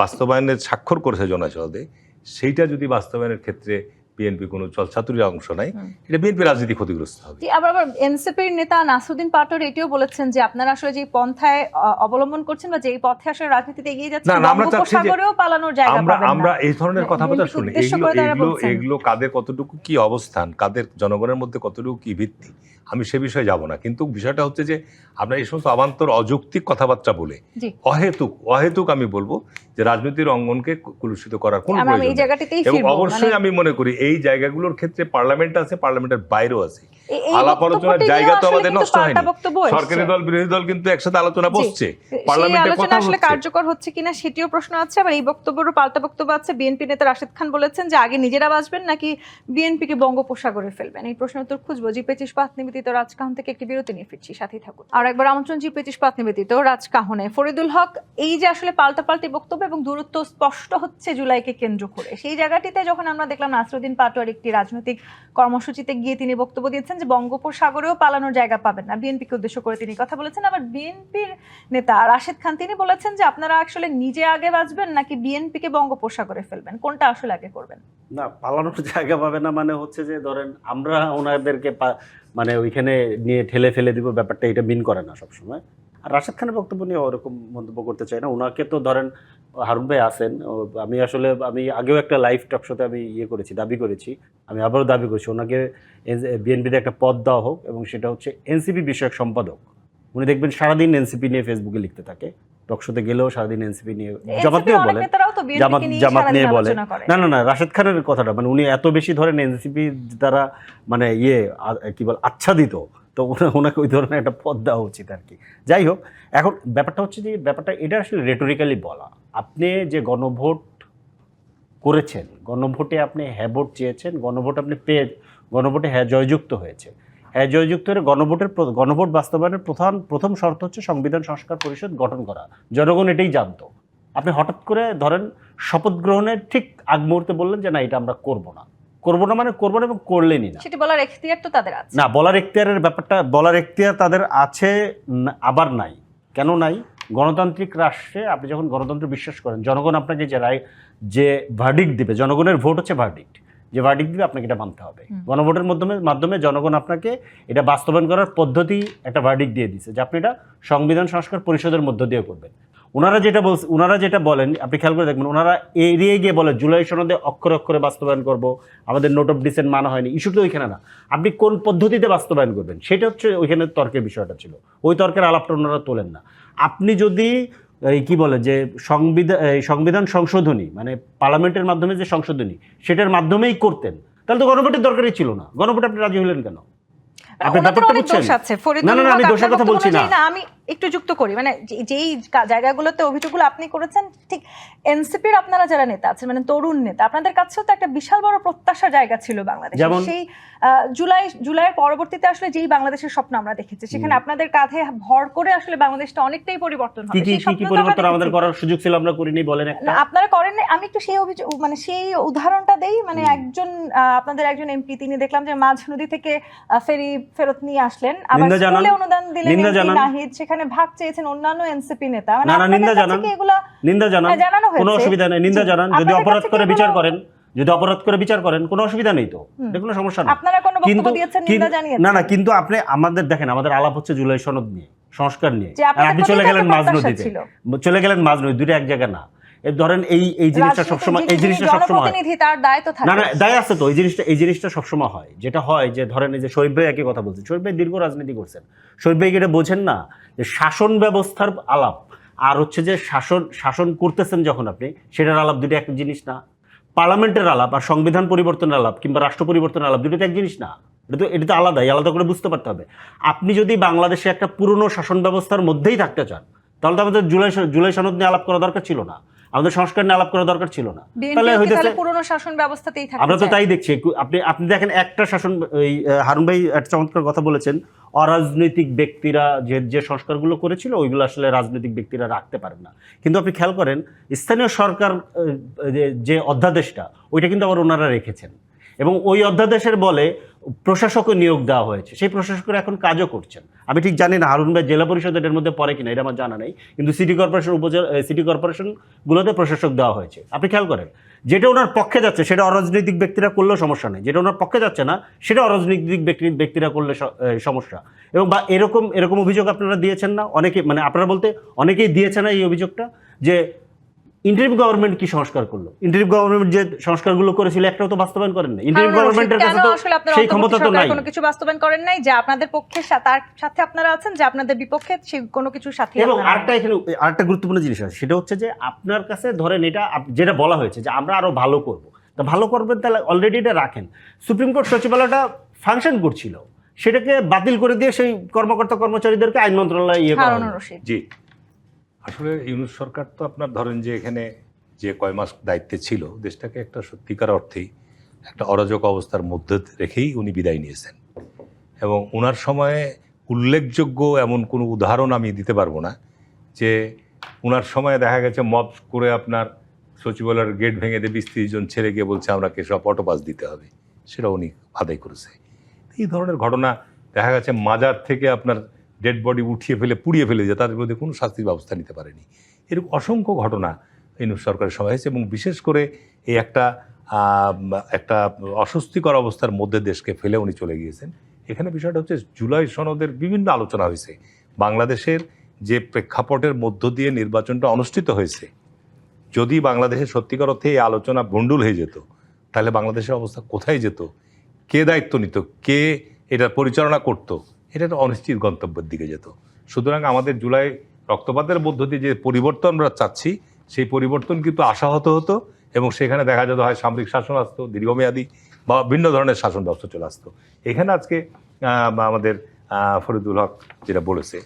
বাস্তবায়নের স্বাক্ষর করেছে জনসংসদে, সেইটা যদি বাস্তবায়নের ক্ষেত্রে বিএনপি কোনো চলচাতুরির অংশ নাই, এটা বিএনপি রাজনীতি ক্ষতিগ্রস্ত হবে। আবার এনসিপির নেতা নাসরুদ্দিন পাটোর এটিও বলেছেন যে আপনারা আসলে যে পন্থায় অবলম্বন করছেন বা যেই পথে আসলে রাজনীতিতে এগিয়ে যাচ্ছেন, বঙ্গোপসাগরেও পালানোর জায়গা পাবেন না। আমরা এই ধরনের কথাবার্তা শুনি, এগুলো কাদের কতটুকু কি অবস্থান, কাদের জনগণের মধ্যে কতটুকু কি ভিত্তি, আমি সে বিষয়ে যাব না। কিন্তু বিষয়টা হচ্ছে যে আমরা এই সমস্ত অবান্তর অযৌক্তিক কথাবার্তা বলে অহেতুক আমি বলবো যে রাজনীতির অঙ্গনকে কলুষিত করার কোনো প্রয়োজন নেই। এবং অবশ্যই আমি মনে করি এই জায়গাগুলো ক্ষেত্রে পার্লামেন্ট আছে, পার্লামেন্টের বাইরেও আছে, আলাপ আলোচনার জায়গা তো আমাদের নষ্ট হয়নি। সরকারি দল বিরোধী দল কিন্তু একসাথে আলোচনা বসছে, পার্লামেন্টে কথা আসলে কার্যকর হচ্ছে কিনা সেটিও প্রশ্ন আছে। আবার এই বক্তব্যেরও পাল্টা বক্তব্য আছে। বিএনপি নেতা রাশেদ খান বলেছেন যে আগে নিজেরা বাঁচবেন নাকি বিএনপিকে বঙ্গোপসাগরে ফেলবেন। এই প্রশ্নের উত্তর খুঁজবো জি25 পাত নিবেদিত রাজকাহন থেকে একটি বিরতি নিয়ে ফিরছি, সাথেই থাকুন। আর একবার আমন্ত্রণ জি25 পাত নিবেদিত রাজকাহনে। ফরিদুল হক, এই যে আসলে পাল্টাপাল্টি বক্তব্য এবং দূরত্ব স্পষ্ট হচ্ছে জুলাইকে কেন্দ্র করে, সেই জায়গাটিতে যখন আমরা দেখলাম নাসরুদ্দিন পাটোয়ার একটি রাজনৈতিক কর্মসূচিতে গিয়ে তিনি বক্তব্য দিয়েছেন যে বঙ্গোপসাগরেও পালানোর জায়গা পাবেন না, বিএনপিকে উদ্দেশ্য করে তিনি কথা বলেছেন। আবার বিএনপির নেতা রাশেদ খান তিনি বলেছেন যে আপনারা আসলে নিজে আগে বাঁচবেন নাকি বিএনপিকে বঙ্গোপসাগরে ফেলবেন, কোনটা আসলে আগে করবেন? না, পালানোর জায়গা পাবে না মানে হচ্ছে যে ধরেন আমরা ওনাদেরকে মানে ওইখানে নিয়ে ঠেলে ফেলে দিব, ব্যাপারটা এটা মিন করে না সবসময়। আর রাশেদ খানের বক্তব্য নিয়ে ওরকম মন্তব্য করতে চাই না। ওনাকে তো ধরেন হারুন ভাই আছেন, আমি আগেও একটা লাইভ টক শোতে আমি দাবি করেছি, আমি আবারও দাবি করছি ওনাকে বিএনপিতে একটা পদ দেওয়া হোক, এবং সেটা হচ্ছে এনসিপি বিষয়ক সম্পাদক। উনি দেখবেন সারাদিন এনসিপি নিয়ে ফেসবুকে লিখতে থাকে, টকশোতে গেলেও সারাদিন এনসিপি নিয়ে, জামাত নিয়ে বলেন, জামাত নিয়ে বলে না রাশেদ খানের কথাটা মানে উনি এত বেশি ধরেন এনসিপি দ্বারা মানে কি বল আচ্ছাদিত, তো ওনাকে ওই ধরনের একটা পদ দেওয়া উচিত আর কি। যাই হোক, এখন ব্যাপারটা হচ্ছে যে ব্যাপারটা এটা আসলে রেটোরিক্যালি বলা। আপনি যে গণভোট করেছেন, গণভোটে আপনি হ্যাঁ ভোট চেয়েছেন, গণভোট আপনি পেয়ে গণভোটে হ্যাঁ জয়যুক্ত হয়েছে। হ্যাঁ জয়যুক্ত হয়ে গণভোট বাস্তবায়নের প্রথম শর্ত হচ্ছে সংবিধান সংস্কার পরিষদ গঠন করা। জনগণ এটাই জানতো। আপনি হঠাৎ করে ধরেন শপথ গ্রহণের ঠিক আগ মুহূর্তে বললেন যে না, এটা আমরা করবো না মানে করবো না, এবং করলেনই না। সেটা বলার এখতিয়ার তো তাদের আছে না, বলার এখতিয়ারের ব্যাপারটা, বলার এখতিয়ার তাদের আছে আবার নাই। কেন নাই? গণতান্ত্রিক রাষ্ট্রে আপনি যখন গণতন্ত্র বিশ্বাস করেন, জনগণ আপনাকে যে ভার্ডিক্ট দিবে, জনগণের ভোট হচ্ছে ভার্ডিক্ট, যে ভার্ডিক্ট দিবে আপনাকে এটা মানতে হবে। গণভোটের মাধ্যমে জনগণ আপনাকে এটা বাস্তবায়ন করার পদ্ধতি একটা ভার্ডিক্ট দিয়ে দিচ্ছে যে আপনি এটা সংবিধান সংস্কার পরিষদের মধ্য দিয়ে করবেন। ওনারা যেটা বলেন আপনি খেয়াল করে দেখবেন, ওনারা এড়িয়ে গিয়ে বলে জুলাই সনদে অক্ষরে অক্ষরে বাস্তবায়ন করব, আমাদের নোট অফ ডিসেন্ট মানা হয়নি। ইস্যু তো ওইখানে না, আপনি কোন পদ্ধতিতে বাস্তবায়ন করবেন সেটা হচ্ছে ওইখানে তর্কের বিষয়টা ছিল। ওই তর্কের আলাপটা ওনারা তোলেন না। আপনি যদি কি বলে যে সংবিধান সংশোধনী মানে পার্লামেন্টের মাধ্যমে যে সংশোধনী সেটার মাধ্যমেই করতেন, তাহলে তো গণভোটের দরকারই ছিল না। গণভোটে আপনি রাজি হলেন কেন? আপনি ব্যাপারটা বুঝছেন? না, আমি দোষের কথা বলছি না। আমি একটু যুক্ত করি, মানে যেই জায়গাগুলোতে অভিযোগগুলো আপনি করেছেন, ঠিক এনসিপির আপনারা যারা নেতা আছেন, মানে তরুণ নেতা, আপনাদের কাছেও তো একটা বিশাল বড় প্রত্যাশার জায়গা ছিল বাংলাদেশে। সেই জুলাইয়ের পরবর্তীতে আসলে যেই বাংলাদেশের স্বপ্ন আমরা দেখেছি, সেখানে আপনাদের কাঁধে ভর করে আসলে বাংলাদেশটা অনেকটাই পরিবর্তন হবে। কি পরিবর্তন আমাদের করার সুযোগ ছিল আমরা করিনি বলেন একটা? আপনারা করেন না। আমি একটু সেই অভিযোগ মানে সেই উদাহরণটা দেই। মানে আপনাদের একজন এমপি, তিনি দেখলাম যে মাঝ নদী থেকে ফেরি ফেরত নিয়ে আসলেন, আবার স্কুলে অনুদান দিলেন নাহিদ, সেখানে ভাগ চেয়েছেন অন্যান্য এনসিপি নেতা। মানে নিন্দা জানান, কোনো অসুবিধা নেই। নিন্দা জানান, যদি অপরাধ করে বিচার করেন কোনো অসুবিধা নেই, তো কোনো সমস্যা নেই। আপনারা কোনো বক্তব্য দিয়েছেন, নিন্দা জানিয়েছেন? না, কিন্তু আপনি আমাদের দেখেন, আমাদের আলাপ হচ্ছে জুলাই সনদ নিয়ে, সংস্কার নিয়ে, আপনি চলে গেলেন মাঝ নদীতে, দুটো এক জায়গা না। ধরেন এই জিনিসটা সবসময় তার দায় তো থাকে। না, দায় আছে তো। এই জিনিসটা সবসময় হয়, যেটা হয় যে ধরেন এই যে শরীফ ভাই একই কথা বলছেন, শরীফ ভাই দীর্ঘ রাজনীতি করছেন, শরীফ ভাই এটা বোঝেন না যে শাসন ব্যবস্থার আলাপ আর হচ্ছে যে শাসন করতেছেন যখন আপনি, সেটার আলাপ দুটো এক জিনিস না। পার্লামেন্টের আলাপ আর সংবিধান পরিবর্তনের আলাপ কিংবা রাষ্ট্র পরিবর্তনের আলাপ দুটো তো এক জিনিস না। এটা তো আলাদা করে বুঝতে পারতে হবে। আপনি যদি বাংলাদেশে একটা পুরনো শাসন ব্যবস্থার মধ্যেই থাকতে চান, তাহলে তো আমাদের জুলাই সনদ নিয়ে আলাপ করা দরকার ছিল না, আমাদের সংস্কার নিয়ে আলাপ করা দরকার ছিল না। তাহলে পুরনো শাসন ব্যবস্থাতেই থাকতে আমরা তো তাই দেখছি। আপনি দেখেন একটা শাসন, হারুন ভাই একটা চমৎকার কথা বলেছেন, অরাজনৈতিক ব্যক্তিরা যে সংস্কারগুলো করেছিল ওইগুলো আসলে রাজনৈতিক ব্যক্তিরা রাখতে পারেন না। কিন্তু আপনি খেয়াল করেন স্থানীয় সরকার যে অধ্যাদেশটা, ওইটা কিন্তু আবার ওনারা রেখেছেন, এবং ওই অধ্যাদেশের বলে প্রশাসকও নিয়োগ দেওয়া হয়েছে। সেই প্রশাসকেরা এখন কাজও করছেন। আমি ঠিক জানি না হারুন ভাই জেলা পরিষদ এর মধ্যে পড়ে কিনা, এটা আমার জানা নেই, কিন্তু সিটি কর্পোরেশনগুলোতে প্রশাসক দেওয়া হয়েছে। আপনি খেয়াল করেন, যেটা ওনার পক্ষে যাচ্ছে সেটা অরাজনৈতিক ব্যক্তিরা করলেও সমস্যা নেই, যেটা ওনার পক্ষে যাচ্ছে না সেটা অরাজনৈতিক ব্যক্তিরা করলে সমস্যা। এবং বা এরকম অভিযোগ আপনারা দিয়েছেন না অনেকে, মানে আপনারা বলতে অনেকেই দিয়েছেন না এই অভিযোগটা, যে ইন্টারিম গভর্নমেন্ট কি সংস্কার করলো, ইন্টারিম গভর্নমেন্ট যে সংস্কারগুলো করেছিল একটাও তো বাস্তবায়ন করেন না। ইন্টারিম গভর্নমেন্টের কাছে তো সেই ক্ষমতা তো নাই, কোনো কিছু বাস্তবায়ন করেন নাই, যে আপনাদের পক্ষে তার সাথে আপনারা আছেন, যে আপনাদের বিপক্ষে সেই কোনো কিছুর সাথে। এবং আরেকটা গুরুত্বপূর্ণ জিনিস আছে, সেটা হচ্ছে যে আপনার কাছে ধরেন এটা যেটা বলা হয়েছে যে আমরা আরো ভালো করব, তা ভালো করবেন তাহলে অলরেডি এটা রাখেন। সুপ্রিম কোর্ট সচিবালয়টা ফাংশন করছিল, সেটাকে বাতিল করে দিয়ে সেই কর্মচারীদেরকে আইন মন্ত্রণালয় জি। আসলে ইউনূস সরকার তো আপনার ধরেন যে এখানে যে কয় মাস দায়িত্বে ছিল, দেশটাকে একটা সত্যিকার অর্থেই একটা অরাজক অবস্থার মধ্যে রেখেই উনি বিদায় নিয়েছেন। এবং ওনার সময়ে উল্লেখযোগ্য এমন কোনো উদাহরণ আমি দিতে পারবো না যে ওনার সময়ে দেখা গেছে মব করে আপনার সচিবালয়ের গেট ভেঙে দিয়ে 20-30 জন ছেড়ে গিয়ে বলছে আমাকে সব অটোপাস দিতে হবে, সেটা উনি আদায় করেছে। এই ধরনের ঘটনা দেখা গেছে মাজার থেকে আপনার ডেড বডি উঠিয়ে ফেলে পুড়িয়ে ফেলে যে তাদের বিরুদ্ধে কোনো শাস্তির ব্যবস্থা নিতে পারেনি। এরকম অসংখ্য ঘটনা ইউনূস সরকারের সময় হয়েছে, এবং বিশেষ করে এই একটা অস্বস্তিকর অবস্থার মধ্যে দেশকে ফেলে উনি চলে গিয়েছেন। এখানে বিষয়টা হচ্ছে জুলাই সনদের বিভিন্ন আলোচনা হয়েছে, বাংলাদেশের যে প্রেক্ষাপটের মধ্য দিয়ে নির্বাচনটা অনুষ্ঠিত হয়েছে, যদি বাংলাদেশের সত্যিকার অর্থে এই আলোচনা ভণ্ডুল হয়ে যেত তাহলে বাংলাদেশের অবস্থা কোথায় যেত, কে দায়িত্ব নিত, কে এটা পরিচালনা করত, এটা একটা অনিশ্চিত গন্তব্যের দিকে যেত। সুতরাং আমাদের জুলাই রক্তপাতের মধ্য দিয়ে যে পরিবর্তন আমরা চাচ্ছি, সেই পরিবর্তন কিন্তু আশাহত হতো, এবং সেখানে দেখা যেত হয় সামরিক শাসন আসতো, দীর্ঘমেয়াদী বা ভিন্ন ধরনের শাসন ব্যবস্থা চলে আসতো। এখানে আজকে আমাদের ফরিদুল হক যেটা বলেছে,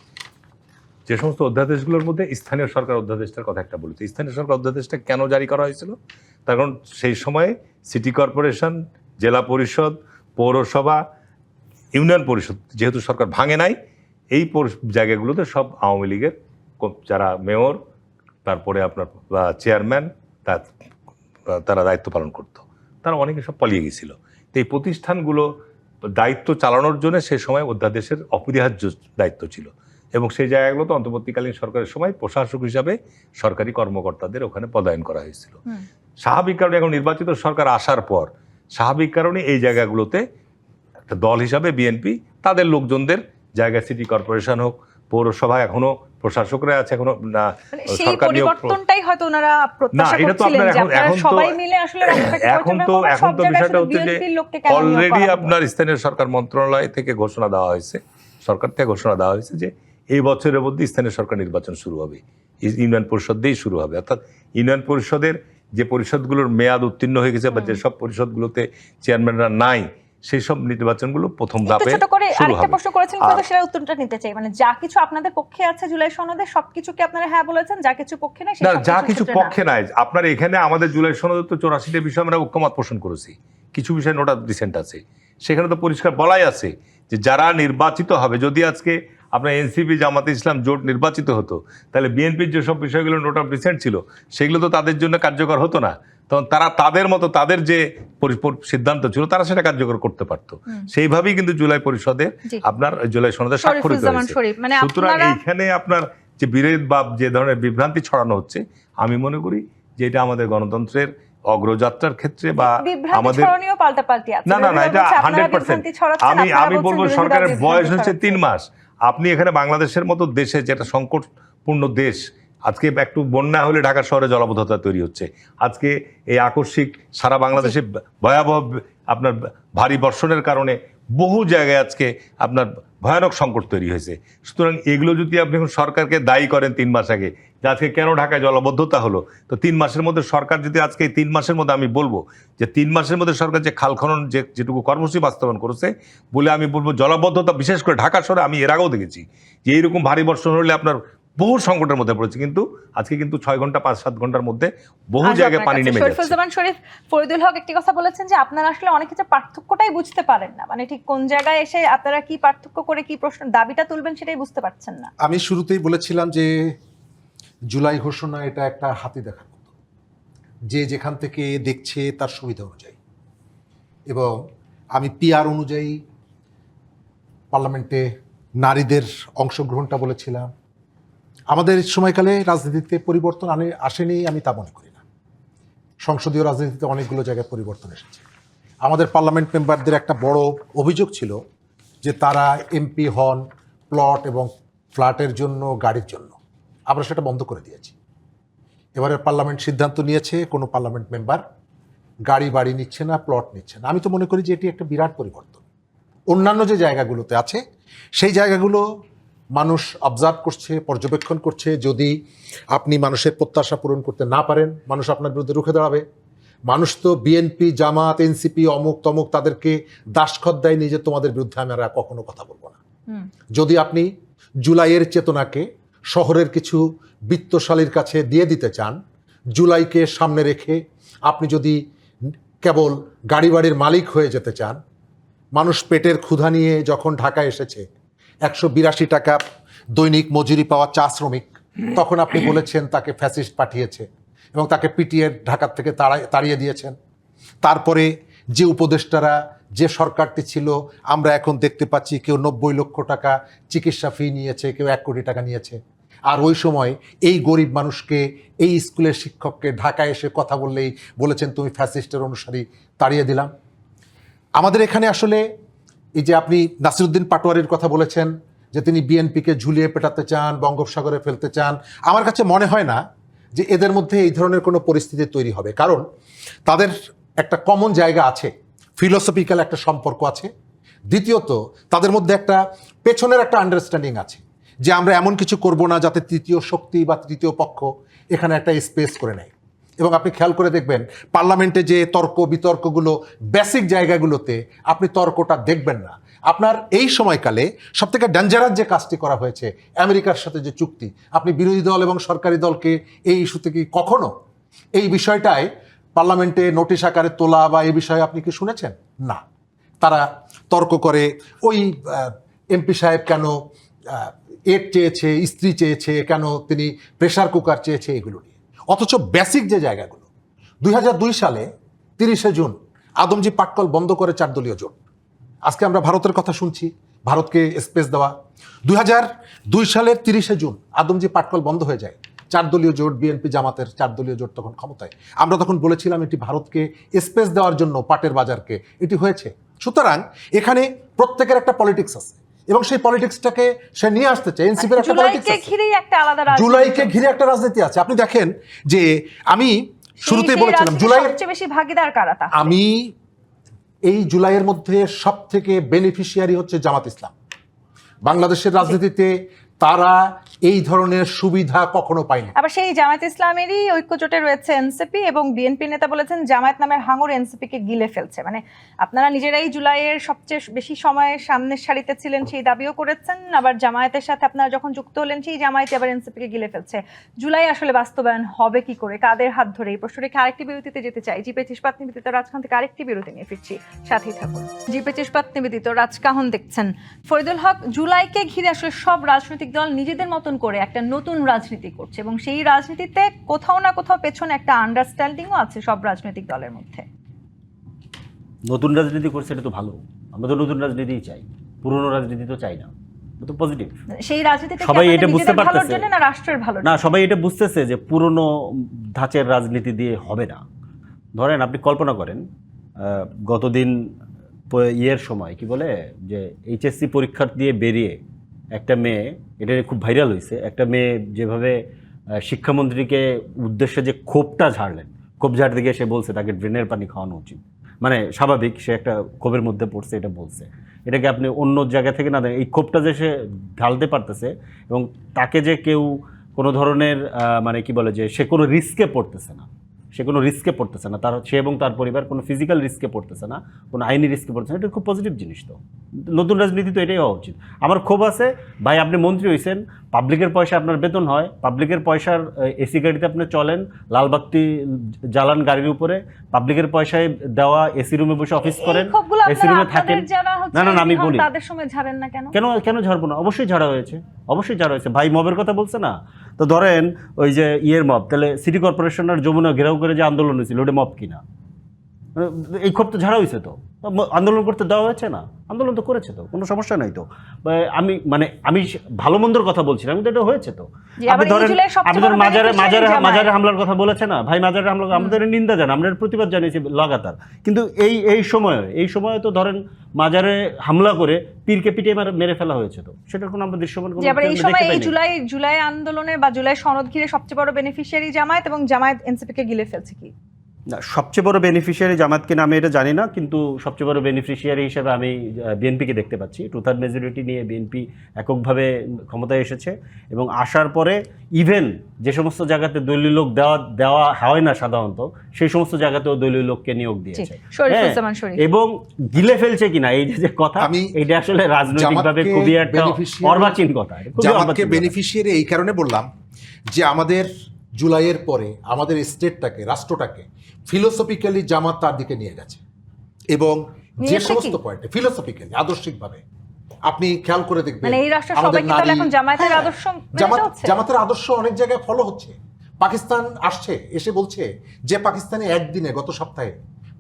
যে সমস্ত অধ্যাদেশগুলোর মধ্যে স্থানীয় সরকার অধ্যাদেশটার কথা একটা বলেছে। স্থানীয় সরকার অধ্যাদেশটা কেন জারি করা হয়েছিল? তার কারণ সেই সময়ে সিটি কর্পোরেশন, জেলা পরিষদ, পৌরসভা, ইউনিয়ন পরিষদ যেহেতু সরকার ভাঙে নাই, এই জায়গাগুলোতে সব আওয়ামী লীগের যারা মেয়র, তারপরে আপনার চেয়ারম্যান, তারা দায়িত্ব পালন করতো, তারা অনেকে সব পালিয়ে গেছিল। তো এই প্রতিষ্ঠানগুলো দায়িত্ব চালানোর জন্য সে সময় অধ্যাদেশের অপরিহার্য দায়িত্ব ছিল। এবং সেই জায়গাগুলোতে অন্তর্বর্তীকালীন সরকারের সময় প্রশাসক হিসাবে সরকারি কর্মকর্তাদের ওখানে পদায়ন করা হয়েছিল। স্বাভাবিক কারণে এখন নির্বাচিত সরকার আসার পর স্বাভাবিক কারণে এই জায়গাগুলোতে একটা দল হিসাবে বিএনপি তাদের লোকজনদের জায়গায় সিটি কর্পোরেশন হোক, পৌরসভা, এখনো প্রশাসকরা আছে, এখনো না মানে সেই সরকার নিয়োগ পরিবর্তনটাই হয়তো ওনারা না, প্রত্যাশা এটা তো করছিলেন আপনার যে আপনারা এখন তো সবাই মিলে আসলে রাস্তাটাকে এখন তো পরিচালনা করবেন, এখন সব তো জায়গায় বিষয়টা শুধু হচ্ছে যে বিএনপির লোককে কেন নিয়োগ অলরেডি করা হলো? আপনার স্থানীয় সরকার মন্ত্রণালয় থেকে ঘোষণা দেওয়া হয়েছে, সরকার থেকে ঘোষণা দেওয়া হয়েছে যে এই বছরের মধ্যে স্থানীয় সরকার নির্বাচন শুরু হবে, ইউনিয়ন পরিষদ দিয়েই শুরু হবে। অর্থাৎ ইউনিয়ন পরিষদের যে পরিষদগুলোর মেয়াদ উত্তীর্ণ হয়ে গেছে বা যেসব পরিষদগুলোতে চেয়ারম্যানরা নাই, সেই সব নির্বাচনগুলো প্রথম একটু ধাপে ছোট করে শুরু আরেকটা হবে। প্রশ্ন করেছেন, আর- কিন্তু সেটার উত্তরটা নিতে চাই। মানে যা কিছু আপনাদের পক্ষে আছে জুলাই সনদে সবকিছু কি আপনারা হ্যাঁ বলেছেন, যা কিছু পক্ষে নাই না, সেসব যা কিছুর কিছু ক্ষেত্রে না? পক্ষে নাই। আপনার এখানে আমাদের জুলাই সনদে তো 84টা বিষয় আমরা ঐক্যমত পোষণ করেছি, কিছু বিষয় নোট অফ ডিসেন্ট আছে, সেখানে তো পরিষ্কার বলাই আছে যে যারা নির্বাচিত হবে, যদি আজকে আপনার এনসিপি জামাতে ইসলাম জোট নির্বাচিত হতো, তাহলে বিএনপির যেসব বিষয়গুলো নোট অফ ডিসেন্ট ছিল সেগুলো তো তাদের জন্য কার্যকর হতো না, তখন তারা তাদের মতো তাদের যে সিদ্ধান্ত ছিল তারা সেটা কার্যকর করতে পারতো। সেইভাবেই কিন্তু জুলাই পরিষদে জি। আপনার জুলাই সনদে স্বাক্ষরিত শরীফুজ্জামান হয়েছে। শরীফ, মানে সুতরাং আপনারা এইখানে আপনার যে বিরোধ বা যে ধরনের বিভ্রান্তি ছড়ানো হচ্ছে, আমি মনে করি যে এটা আমাদের গণতন্ত্রের অগ্রযাত্রার ক্ষেত্রে বা বিভ্রান্তি আমাদের ছড়ানোও পাল্টাপাল্টি আছে। না না না, বিরোধীরা এটা বলছে আপনারা 100%। বিভ্রান্তি ছড়াচ্ছেন, আমি আপনারা আমি বলছেন বলবো বিরোধীরা সরকারের বিভ্রান্তি বয়স হচ্ছে ছড়াচ্ছে। 3 মাস। আপনি এখানে বাংলাদেশের মতো দেশে, যেটা সংকটপূর্ণ দেশ, আজকে একটু বন্যা হলে ঢাকা শহরে জলাবদ্ধতা তৈরি হচ্ছে, আজকে এই আকস্মিক সারা বাংলাদেশে ভয়াবহ আপনার ভারী বর্ষণের কারণে বহু জায়গায় আজকে আপনার ভয়ানক সংকট তৈরি হয়েছে। সুতরাং এগুলো যদি আপনি এখন সরকারকে দায়ী করেন 3 মাস আগে যে আজকে কেন ঢাকায় জলাবদ্ধতা হলো, তো 3 মাসের মধ্যে সরকার যদি আজকে এই 3 মাসের মধ্যে, আমি বলবো যে 3 মাসের মধ্যে সরকার যে খাল খনন যেটুকু কর্মসূচি বাস্তবায়ন করেছে বলে, আমি বলবো জলাবদ্ধতা বিশেষ করে ঢাকা শহরে আমি এর আগেও দেখেছি যে এইরকম ভারী বর্ষণ হলে আপনার বহু সংকটের মধ্যে পড়েছে, কিন্তু আজকে কিন্তু 6 ঘন্টা 5-7 ঘন্টার মধ্যে বহু আসবো জায়গায় আপনার পানি কাছে। নেমে যাচ্ছে। শরীফুজ্জামান শরীফ, ফরিদুল হক একটি কথা বলেছেন যে আপনারা আসলে অনেক কিছু পার্থক্যটাই বুঝতে পারেন না, মানে ঠিক কোন জায়গায় এসে আপনারা কি পার্থক্য করে কি প্রশ্ন দাবিটা তুলবেন সেটাই বুঝতে পারছেন না। আমি শুরুতেই বলেছিলাম যে জুলাই ঘোষণা এটা একটা হাতি দেখার মতো, যে যেখান থেকে দেখছে তার সুবিধা অনুযায়ী, এবং আমি পিআর অনুযায়ী পার্লামেন্টে নারীদের অংশগ্রহণটা বলেছিলাম। আমাদের সময়কালে রাজনীতিতে পরিবর্তন আসেনি আমি তা মনে করি না। সংসদীয় রাজনীতিতে অনেকগুলো জায়গায় পরিবর্তন এসেছে। আমাদের পার্লামেন্ট মেম্বারদের একটা বড় অভিযোগ ছিল যে তারা এমপি হন প্লট এবং ফ্ল্যাটের জন্য, গাড়ির জন্য। আমরা সেটা বন্ধ করে দিয়েছি। এবারে পার্লামেন্ট সিদ্ধান্ত নিয়েছে কোনো পার্লামেন্ট মেম্বার গাড়ি বাড়ি নিচ্ছে না, প্লট নিচ্ছে না। আমি তো মনে করি যে এটি একটা বিরাট পরিবর্তন। অন্যান্য যে জায়গাগুলোতে আছে সেই জায়গাগুলো মানুষ অবজার্ভ করছে, পর্যবেক্ষণ করছে। যদি আপনি মানুষের প্রত্যাশা পূরণ করতে না পারেন, মানুষ আপনার বিরুদ্ধে রুখে দাঁড়াবে। মানুষ তো বিএনপি, জামাত, এনসিপি, অমুক তমুক তাদেরকে দাসখত দেয় নিজে, তোমাদের বিরুদ্ধে আমরা কখনো কথা বলবো না। যদি আপনি জুলাইয়ের চেতনাকে শহরের কিছু বিত্তশালীর কাছে দিয়ে দিতে চান, জুলাইকে সামনে রেখে আপনি যদি কেবল গাড়ি বাড়ির মালিক হয়ে যেতে চান, মানুষ পেটের ক্ষুধা নিয়ে যখন ঢাকায় এসেছে 182 টাকা দৈনিক মজুরি পাওয়া চা শ্রমিক, তখন আপনি বলেছেন তাকে ফ্যাসিস্ট পাঠিয়েছে এবং তাকে পিটিয়ে ঢাকার থেকে তাড়িয়ে দিয়েছেন। তারপরে যে উপদেষ্টারা, যে সরকারটি ছিল, আমরা এখন দেখতে পাচ্ছি কেউ 90 লক্ষ টাকা চিকিৎসা ফি নিয়েছে, কেউ 1 কোটি টাকা নিয়েছে। আর ওই সময় এই গরিব মানুষকে, এই স্কুলের শিক্ষককে ঢাকায় এসে কথা বললেই বলেছেন তুমি ফ্যাসিস্টের অনুসারী, তাড়িয়ে দিলাম। আমাদের এখানে আসলে এই যে আপনি নাসিরুদ্দিন পাটোয়ারির কথা বলেছেন যে তিনি বিএনপিকে ঝুলিয়ে পেটাতে চান, বঙ্গোপসাগরে ফেলতে চান, আমার কাছে মনে হয় না যে এদের মধ্যে এই ধরনের কোনো পরিস্থিতি তৈরি হবে। কারণ তাদের একটা কমন জায়গা আছে, ফিলোসফিক্যাল একটা সম্পর্ক আছে। দ্বিতীয়ত তাদের মধ্যে একটা পেছনের একটা আন্ডারস্ট্যান্ডিং আছে যে আমরা এমন কিছু করব না যাতে তৃতীয় শক্তি বা তৃতীয় পক্ষ এখানে একটা স্পেস করে নেয়। এবং আপনি খেয়াল করে দেখবেন পার্লামেন্টে যে তর্ক বিতর্কগুলো, বেসিক জায়গাগুলোতে আপনি তর্কটা দেখবেন না। আপনার এই সময়কালে সবথেকে ডেঞ্জারাস যে কাজটি করা হয়েছে, আমেরিকার সাথে যে চুক্তি, আপনি বিরোধী দল এবং সরকারি দলকে এই ইস্যুতে কি কখনো এই বিষয়টায় পার্লামেন্টে নোটিশ আকারে তোলা বা এই বিষয়ে আপনি কি শুনেছেন? না। তারা তর্ক করে ওই এমপি সাহেব কেন এড চেয়েছে, স্ত্রী চেয়েছে, কেন তিনি প্রেসার কুকার চেয়েছে, এগুলো নিয়ে। অথচ বেসিক যে জায়গাগুলো, 2002 সালে 30শে জুন আদমজি পাটকল বন্ধ করে 4 দলীয় জোট। আজকে আমরা ভারতের কথা শুনছি, ভারতকে স্পেস দেওয়া। 2002 সালের 30শে জুন আদমজি পাটকল বন্ধ হয়ে যায়, 4 দলীয় জোট, বিএনপি জামাতের 4 দলীয় জোট তখন ক্ষমতায়। আমরা তখন বলেছিলাম এটি ভারতকে স্পেস দেওয়ার জন্য, পাটের বাজারকে, এটি হয়েছে। সুতরাং এখানে প্রত্যেকের একটা পলিটিক্স আছে এবং সেই পলিটিক্সটাকে সে নিয়ে আসতে চায়। এনসিপির একটা পলিটিক্স জুলাইকে আছে, ঘিরেই একটা আলাদা রাজনীতি জুলাইকে চলছে। ঘিরে একটা রাজনীতি আছে। আপনি দেখেন যে আমি শুরুতেই সেই বলেছিলাম রাজনীতির জুলাইয়ের, সবচেয়ে বেশি ভাগীদার কারা তাহলে? আমি এই জুলাইয়ের মধ্যে সব থেকে বেনিফিশিয়ারি হচ্ছে জামাত ইসলাম। বাংলাদেশের রাজনীতিতে তারা এই ধরনের সুবিধা কখনো পায়নি। আবার সেই জামায়াত ইসলামেরই ঐক্যজোটে রয়েছে এনসিপি, এবং বিএনপি নেতা বলেছেন জামায়াত নামের হাঙর এনসিপি কে গিলে ফেলছে। মানে আপনারা নিজেরাই জুলাইয়ের সবচেয়ে বেশি সময় সামনের সারিতে ছিলেন, সেই দাবিও করেছেন, আবার জামায়াতের সাথে আপনারা যখন যুক্ত হলেন সেই জামায়াত আবার এনসিপি কে গিলে ফেলছে। জুলাই আসলে বাস্তবায়ন হবে কি করে, কাদের হাত ধরে? এই প্রশ্ন রেখে আরেকটি বিরতিতে যেতে চাই। জিপেচ ইস্পাত নিবেদিত রাজখান থেকে আরেকটি বিরতি নিয়ে ফিরছি, সাথেই থাকুন। জিপেচ ইস্পাত নিবেদিত রাজকাহন দেখছেন। ফরিদুল হক, জুলাইকে ঘিরে আসলে সব রাজনৈতিক দল নিজেদের মতন করে একটা নতুন রাজনীতি করছে, এবং সেই রাজনীতিতে কোথাও না কোথাও পেছনে একটা আন্ডারস্ট্যান্ডিংও আছে সব রাজনৈতিক দলের মধ্যে। নতুন রাজনীতি করছে, এটা তো ভালো। আমরা তো নতুন রাজনীতিই চাই, পুরনো রাজনীতি তো চাই না, এটা তো পজিটিভ। সেই রাজনীতিতে সবাই এটা বুঝতে পারতেছে না রাষ্ট্রের ভালো না, সবাই এটা বুঝতেছে যে পুরনো ধাঁচের রাজনীতি দিয়ে হবে না। ধরেন আপনি কল্পনা করেন গতদিন ইয়ের সময় কি বলে যে এইচএসসি পরীক্ষা দিয়ে বেরিয়ে একটা মেয়ে, এটা খুব ভাইরাল হয়েছে, একটা মেয়ে যেভাবে শিক্ষামন্ত্রীকে উদ্দেশ্যে যে ক্ষোভটা ঝাড়লেন, ক্ষোভ ঝাড়তে গিয়ে সে বলছে তাকে ড্রেনের পানি খাওয়ানো উচিত। মানে স্বাভাবিক, সে একটা ক্ষোভের মধ্যে পড়ছে, এটা বলছে। এটাকে আপনি অন্য জায়গা থেকে না দেন, এই ক্ষোভটা যে সে ঢালতে পারতেছে এবং তাকে যে কেউ কোনো ধরনের মানে কি বলে যে সে কোনো রিস্কে পড়তেছে না, সে কোনো রিস্কে পড়তেছে না, তার সে এবং তার পরিবার কোনো ফিজিক্যাল রিস্কে পড়তেছে না, কোনো আইনি রিস্কে পড়তেছে না। এটা খুব পজিটিভ জিনিস। তো নতুন রাজনীতি তো এটাই হওয়া উচিত। আমার ক্ষোভ আছে ভাই, আপনি মন্ত্রী হয়েছেন, পাবলিকের পয়সা আপনার বেতন হয়, পাবলিকের পয়সার এসি গাড়িতে আপনি চলেন, লালবাতি জ্বালান গাড়ির উপরে, পাবলিকের পয়সায় দেওয়া এসি রুমে বসে অফিস করেন, এসি রুমে থাকেন। না না আমি বলি তাদের সময় ঝাড়েন না কেন? কেন ঝাড়বো না? অবশ্যই ঝাড়া হয়েছে, অবশ্যই ঝাড়া হয়েছে। ভাই মবের কথা বলছে না, তো ধরেন ওই যে ইয়ের মব, তাহলে সিটি কর্পোরেশন আর যমুনা ঘেরাও করে যে আন্দোলন হয়েছিল, ওটা মব কিনা? এই ক্ষোভ তো ঝাড়া হয়েছে, তো আন্দোলন করতে দেওয়া হয়েছে না? আন্দোলন তো করেছে, তো কোনো সমস্যা নাই। তো আমি ভালো মন্দর কথা বলছি না, আমি তো এটা হয়েছে। তো আপনি ধরেন মাজারে হামলার কথা বলেছে না ভাই, মাজারে হামলা আমাদের নিন্দা জানা, আমরা প্রতিবাদ জানিয়েছি লাগাতার। কিন্তু এই সময়ে তো ধরেন মাজারে হামলা করে পীরকে পিটিয়ে মেরে ফেলা হয়েছে, তো সেটার কোনো আমরা দৃশ্যমান কোনো এই সময় এই জুলাই আন্দোলনের বা জুলাই সনদ ঘিরে সবচেয়ে বড় বেনিফিশিয়ারি জামায়াত, এবং জামায়াত এনসিপি কে গিলে ফেলছে কি? না, সবচেয়ে বড় বেনিফিশিয়ারি জামাতকে আমি এটা জানি না, কিন্তু সবচেয়ে বড় বেনিফিশিয়ারি হিসেবে আমি বিএনপিকে দেখতে পাচ্ছি। 2/3 মেজরিটি নিয়ে বিএনপি এককভাবে ক্ষমতায় এসেছে, এবং আসার পরে ইভেন যে সমস্ত জায়গাতে দলীয় লোক দেওয়া হয় না সাধারণত, সেই সমস্ত জায়গাতেও দলীয় লোককে নিয়োগ দিয়েছে এবং গিলে ফেলছে কিনা এই যে কথা, এটা আসলে রাজনৈতিকভাবে খুবই একটা অর্বাচীন কথা। জামাতকে বেনিফিশিয়ারি এই কারণে বললাম যে আমাদের জুলাইয়ের পরে আমাদের স্টেটটাকে, রাষ্ট্রটাকে ফিলোসফিক্যালি জামাত তার দিকে নিয়ে গেছে, এবং যে সমস্ত পয়েন্টে ফিলোসফিক্যালি, আদর্শিকভাবে আপনি খেয়াল করে দেখবেন জামাতের আদর্শ অনেক জায়গায় ফলো হচ্ছে। পাকিস্তান আসছে, এসে বলছে যে পাকিস্তানে একদিনে গত সপ্তাহে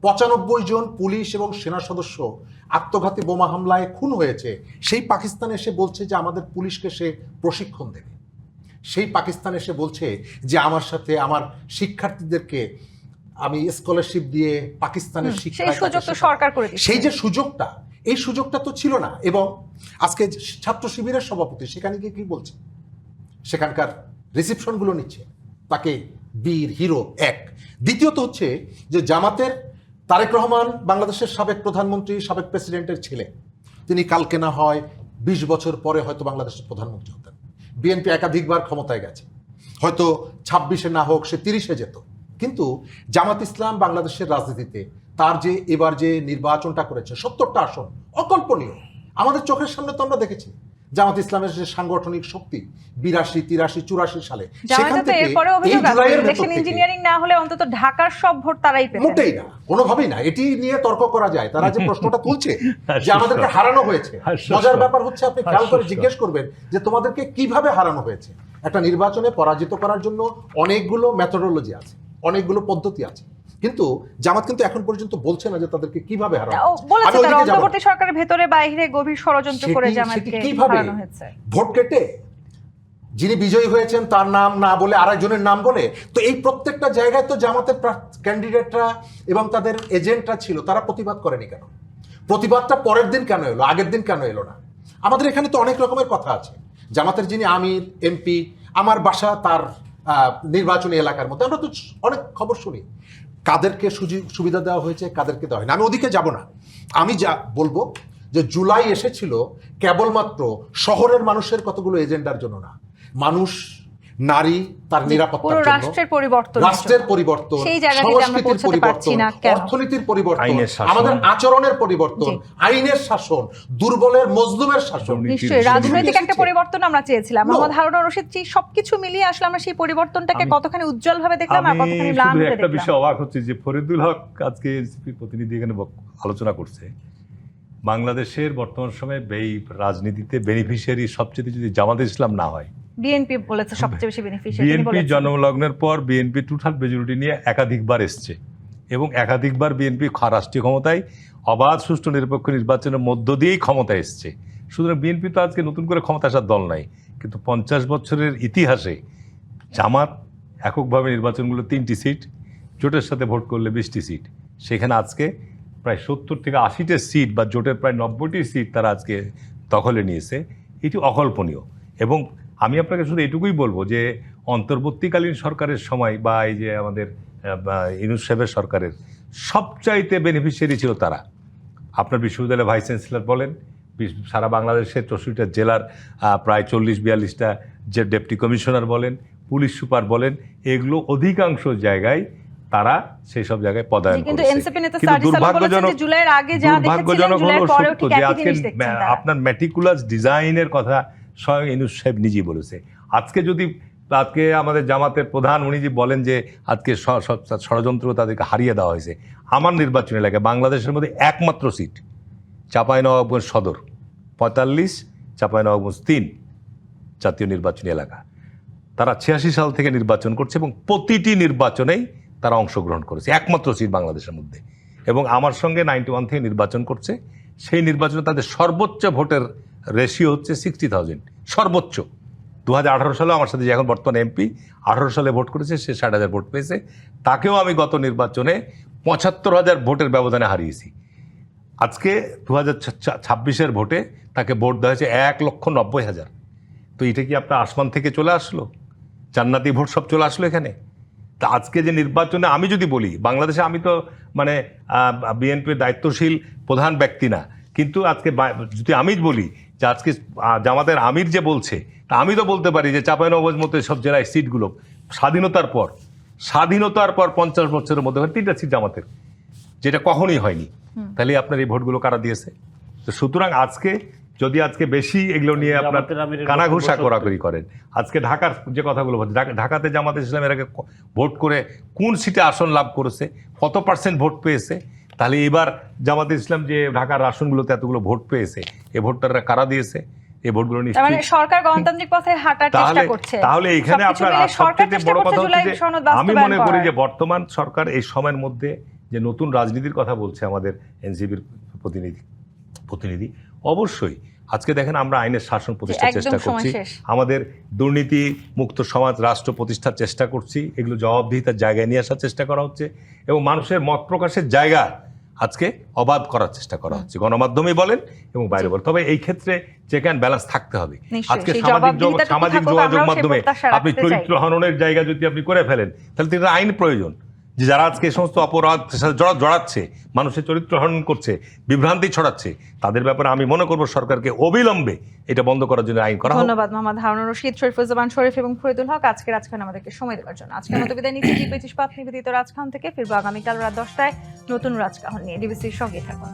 95 জন পুলিশ এবং সেনা সদস্য আত্মঘাতী বোমা হামলায় খুন হয়েছে। সেই পাকিস্তান এসে বলছে যে আমাদের পুলিশকে সে প্রশিক্ষণ দেবে। সেই পাকিস্তান এসে বলছে যে আমার সাথে আমার শিক্ষার্থীদেরকে আমি স্কলারশিপ দিয়ে পাকিস্তানের শিক্ষা, সেই যে সুযোগটা, এই সুযোগটা তো ছিল না। এবং আজকে ছাত্র শিবিরের সভাপতি সেখানে গিয়ে কি বলছে, সেখানকার রিসিপশনগুলো নিচ্ছে, তাকে বীর হিরো এক। দ্বিতীয়ত হচ্ছে যে জামাতের তারেক রহমান বাংলাদেশের সাবেক প্রধানমন্ত্রী, সাবেক প্রেসিডেন্টের ছেলে, তিনি কালকে না হয় 20 বছর পরে হয়তো বাংলাদেশের প্রধানমন্ত্রী হতেন। বিএনপি একাধিকবার ক্ষমতায় গেছে, হয়তো 26-এ না হোক সে 30-এ যেত। কিন্তু জামাত ইসলাম বাংলাদেশের রাজনীতিতে তার যে এবার যে নির্বাচনটা করেছে 70টা আসন, অকল্পনীয়। আমাদের চোখের সামনে তো আমরা দেখেছি জামাত ইসলামের যে সাংগঠনিক শক্তি 82, 83, 84 সালে, সেখান থেকে এই জুলাইয়ের ইঞ্জিনিয়ারিং না হলে অন্তত ঢাকার সব ভোট তারাই পেতেন। মোটেই না, কোনোভাবেই না। এটি নিয়ে তর্ক করা যায়। তারা যে প্রশ্নটা তুলছে যে আমাদেরকে হারানো হয়েছে, মজার ব্যাপার হচ্ছে আপনি খেয়াল করে জিজ্ঞেস করবেন যে তোমাদেরকে কিভাবে হারানো হয়েছে। একটা নির্বাচনে পরাজিত করার জন্য অনেকগুলো মেথোডোলজি আছে, অনেকগুলো পদ্ধতি আছে। কিন্তু জামাত কিন্তু এখন পর্যন্ত বলছে না যে তাদেরকে কিভাবে হারানো ও হয়েছে। বলেছে আমি তারা ওইদিকে যাব না। অন্তর্বর্তী সরকারের ভেতরে বাইরে গভীর ষড়যন্ত্র করে সেটি জামাতকে কিভাবে? হারানো হয়েছে। ভোট কেটে যিনি বিজয়ী হয়েছেন তার নাম না বলে আরেকজনের নাম বলে, তো এই প্রত্যেকটা জায়গায় তো জামাতের ক্যান্ডিডেটরা এবং তাদের এজেন্টরা ছিল, তারা প্রতিবাদ করেনি কেন? প্রতিবাদটা পরের দিন কেন এলো, আগের দিন কেন এলো না? আমাদের এখানে তো অনেক রকমের কথা আছে। জামাতের যিনি আমির, এমপি, আমার বাসা তার নির্বাচনী এলাকার মধ্যে, আমরা তো অনেক খবর শুনি। কাদেরকে সুবিধা দেওয়া হয়েছে, কাদেরকে দেওয়া হয়নি, আমি ওদিকে যাব না। আমি যা বলবো যে জুলাই এসেছিল কেবলমাত্র শহরের মানুষের কতগুলো এজেন্ডার জন্য না, মানুষ, নারী, তার নিরাপত্তার পুরো জন্য, রাষ্ট্রের পরিবর্তন, রাষ্ট্রের পরিবর্তন, সেই জায়গাটিতে আমরা সংস্কৃতির পৌঁছাতে পারছি পরিবর্তন, না কেন? অর্থনীতির পরিবর্তন, আইনের শাসন। আমাদের আচরণের পরিবর্তন, জি। আইনের শাসন, দুর্বলের মজলুমের শাসন। নিশ্চয়ই রাজনৈতিক একটা এসেছে। পরিবর্তন আমরা চেয়েছিলাম। No. মোহাম্মদ হারুন রশিদ, সবকিছু মিলিয়ে আসলে আমরা সেই পরিবর্তনটাকে কতখানি উজ্জ্বল ভাবে দেখলাম আর আমি কতখানি শুধু ম্লান একটা দেখলাম। বিষয় অবাক হচ্ছে যে ফরিদুল হক আজকে এনসিপি প্রতিনিধি এখানে আলোচনা করছে, বাংলাদেশের বর্তমান সময়ে এই রাজনীতিতে বেনিফিশিয়ারি সবচেয়ে যদি জামাত ইসলাম না হয়, বিএনপি বলেছে সবচেয়ে বেশি বেনিফিশিয়ারি। বিএনপি জন্মলগ্নের পর বিএনপি টোটাল মেজরিটি নিয়ে একাধিকবার এসছে এবং একাধিকবার বিএনপি রাষ্ট্রীয় ক্ষমতায় অবাধ সুষ্ঠু নিরপেক্ষ নির্বাচনের মধ্য দিয়েই ক্ষমতা এসছে। সুতরাং বিএনপি তো আজকে নতুন করে ক্ষমতা আসার দল নাই, কিন্তু 50 বছরের ইতিহাসে জামাত এককভাবে নির্বাচনগুলো 3টি সিট, জোটের সাথে ভোট করলে 20টি সিট, সেখানে আজকে প্রায় 70 থেকে 80টা সিট বা জোটের প্রায় 90টি সিট তারা আজকে দখলে নিয়েছে। এটি অকল্পনীয়। এবং আমি আপনাকে শুধু এটুকুই বলবো যে অন্তর্বর্তীকালীন সরকারের সময় বা এই যে আমাদের ইউনূস সাহেবের সরকারের সবচাইতে বেনিফিশিয়ারি ছিল তারা। আপনার বিশ্ববিদ্যালয়ের ভাইস চ্যান্সেলর বলেন, সারা বাংলাদেশের 64টা জেলার প্রায় 40-42টা যে ডেপুটি কমিশনার বলেন, পুলিশ সুপার বলেন, এগুলো অধিকাংশ জায়গায় তারা সেই সব জায়গায় পদায়ন কিন্তু করেছে। এনসিপি নেতা কিন্তু সার্জিস আলম বলেছেন যে জুলাইয়ের আগে যা দেখেছিলেন দুর্ভাগ্যজনক জুলাইয়ের হলো পরেও সত্য ঠিক যে একই আজকে জিনিস দেখছেন তারা। আপনার মেটিকুলাস ডিজাইনের কথা স্বয়ং ইউনূস সাহেব নিজেই বলেছে। আজকে যদি আজকে আমাদের জামাতের প্রধান উনি যে বলেন যে আজকে ষড়যন্ত্র তাদেরকে হারিয়ে দেওয়া হয়েছে, আমার নির্বাচন এলাকায় বাংলাদেশের মধ্যে একমাত্র সিট চাঁপাইনবাবগঞ্জ সদর 45, চাঁপাইনবাবগঞ্জ 3 জাতীয় নির্বাচনী এলাকা, তারা 86 সাল থেকে নির্বাচন করছে এবং প্রতিটি নির্বাচনেই তারা অংশগ্রহণ করেছে, একমাত্র সিট বাংলাদেশের মধ্যে। এবং আমার সঙ্গে 91 থেকে নির্বাচন করছে, সেই নির্বাচনে তাদের সর্বোচ্চ ভোটের রেশিও হচ্ছে 60,000 সর্বোচ্চ। 2018 সালে আমার সাথে যে এখন বর্তমানে এমপি 18 সালে ভোট করেছে, সে 60,000 ভোট পেয়েছে, তাকেও আমি গত নির্বাচনে 75,000 ভোটের ব্যবধানে হারিয়েছি। আজকে 2026-এর ভোটে তাকে ভোট দেওয়া হয়েছে 1,90,000। তো এটা কি আপনার আসমান থেকে চলে আসলো? জান্নাতি ভোট সব চলে আসলো এখানে? তা আজকে যে নির্বাচনে আমি যদি বলি, বাংলাদেশে আমি তো মানে বিএনপির দায়িত্বশীল প্রধান ব্যক্তি না, কিন্তু আজকে যদি আমি বলি যে আজকে জামাতের আমির যে বলছে, তা আমি তো বলতে পারি যে চাঁপাইনবাবগঞ্জ মতো সব জেলায় সিটগুলো স্বাধীনতার পর 50 বছরের মধ্যে 3টা সিট জামাতের, যেটা কখনোই হয়নি। তাহলে আপনার এই ভোটগুলো কারা দিয়েছে? তো সুতরাং আজকে যদি আজকে বেশি এগুলো নিয়ে আপনার কানাঘুষা করাকরি করেন, আজকে ঢাকার যে কথাগুলো বলছে, ঢাকাতে জামাতে ইসলামের আগে ভোট করে কোন সিটে আসন লাভ করেছে, কত % ভোট পেয়েছে, তাহলে এবার জামাতে ইসলাম যে ঢাকার আসনগুলোতে এতগুলো ভোট পেয়েছে, এই ভোটটা কারা দিয়েছে? এই ভোটগুলো মানে সরকার গণতান্ত্রিক পথে হাঁটার চেষ্টা করছে। তাহলে এখানে আপনার সবচেয়ে বড় কথা হচ্ছে যে আমি মনে করি যে বর্তমান সরকার এই সময়ের মধ্যে যে নতুন রাজনীতির কথা বলছে আমাদের এনসিপির প্রতিনিধি, অবশ্যই আজকে দেখেন আমরা আইনের শাসন প্রতিষ্ঠার চেষ্টা করছি, আমাদের দুর্নীতি মুক্ত সমাজ রাষ্ট্র প্রতিষ্ঠার চেষ্টা করছি, এগুলো জবাবদিহিতার জায়গায় নিয়ে আসার চেষ্টা করা হচ্ছে এবং মানুষের মত প্রকাশের জায়গা আজকে অবাধ করার চেষ্টা করা হচ্ছে, গণমাধ্যমেই বলেন এবং বাইরে বলেন। তবে এই ক্ষেত্রে চেক অ্যান্ড ব্যালেন্স থাকতে হবে। আজকে সামাজিক যোগাযোগ মাধ্যমে আপনি চরিত্র হননের জায়গা যদি আপনি করে ফেলেন, তাহলে এটা আইন প্রয়োজন যে যারা আজকে এই সমস্ত অপরাধ জড়াচ্ছে, মানুষের চরিত্র হনন করছে, বিভ্রান্তি ছড়াচ্ছে, তাদের ব্যাপারে আমি মনে করবো সরকারকে অবিলম্বে এটা বন্ধ করার জন্য আইন করা হোক। ধন্যবাদ মোহাম্মদ হারুন রশিদ, শরীফুজ্জামান শরীফ এবং ফরিদুল হক আজকে রাজখান আমাদেরকে সময় দেওয়ার জন্য। আজকের মতো বিদায় নিচ্ছি জি25 নিবেদিত রাজখান থেকে। ফিরবো আগামীকাল রাত 10টায় নতুন রাজকাহন নিয়ে। ডিবিসির সঙ্গে থাকুন।